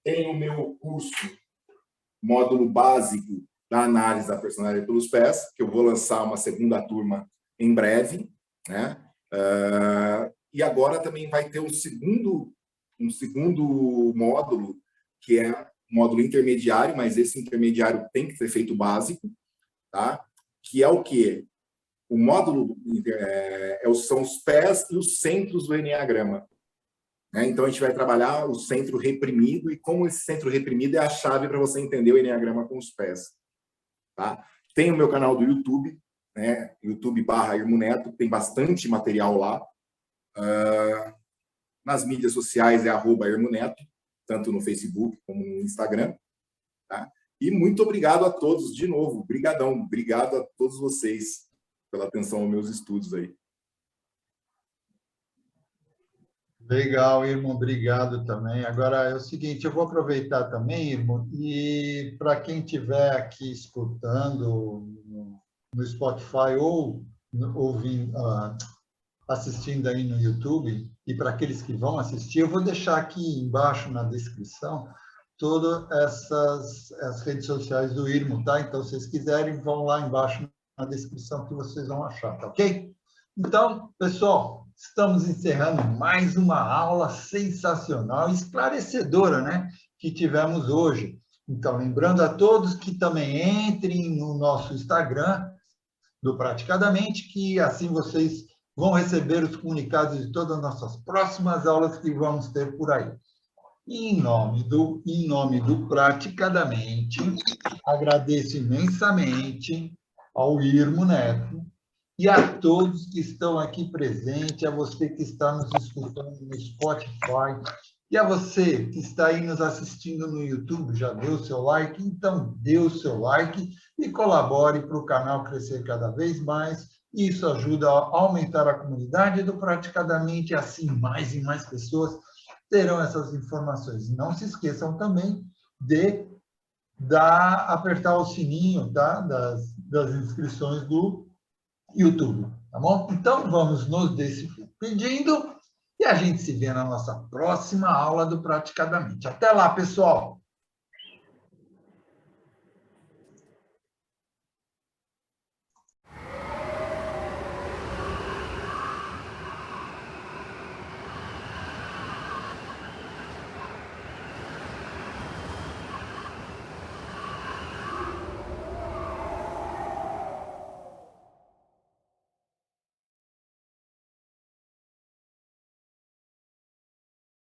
S3: Tem o meu curso, módulo básico da Análise da Personalidade pelos Pés, que eu vou lançar uma segunda turma em breve, né? E agora também vai ter um segundo módulo, que é um módulo intermediário, mas esse intermediário tem que ser feito básico, tá? Que é o quê? O módulo são os pés e os centros do Enneagrama. Né? Então, a gente vai trabalhar o centro reprimido e como esse centro reprimido é a chave para você entender o Enneagrama com os pés. Tá? Tem o meu canal do YouTube, né? YouTube/Irmo Neto, tem bastante material lá. Nas mídias sociais é @Irmo Neto, tanto no Facebook como no Instagram. Tá? E muito obrigado a todos, de novo, brigadão, obrigado a todos vocês pela atenção aos meus estudos aí.
S2: Legal, Irmão, obrigado também. Agora é o seguinte, eu vou aproveitar também, Irmão, e para quem estiver aqui escutando no Spotify ou ouvindo, assistindo aí no YouTube, e para aqueles que vão assistir, eu vou deixar aqui embaixo na descrição todas as redes sociais do Irmão, tá? Então, se vocês quiserem, vão lá embaixo na descrição que vocês vão achar, tá ok? Então, pessoal, estamos encerrando mais uma aula sensacional, esclarecedora, né? Que tivemos hoje. Então, lembrando a todos que também entrem no nosso Instagram do Praticadamente, que assim vocês vão receber os comunicados de todas as nossas próximas aulas que vamos ter por aí. E em nome do Praticadamente, agradeço imensamente ao Irmo Neto e a todos que estão aqui presentes, a você que está nos escutando no Spotify, e a você que está aí nos assistindo no YouTube, já deu o seu like? Então, dê o seu like e colabore para o canal crescer cada vez mais. Isso ajuda a aumentar a comunidade do Praticadamente, e assim mais e mais pessoas terão essas informações. E não se esqueçam também de apertar o sininho, tá? das inscrições do YouTube, tá bom? Então, vamos nos despedindo e a gente se vê na nossa próxima aula do Praticadamente. Até lá, pessoal!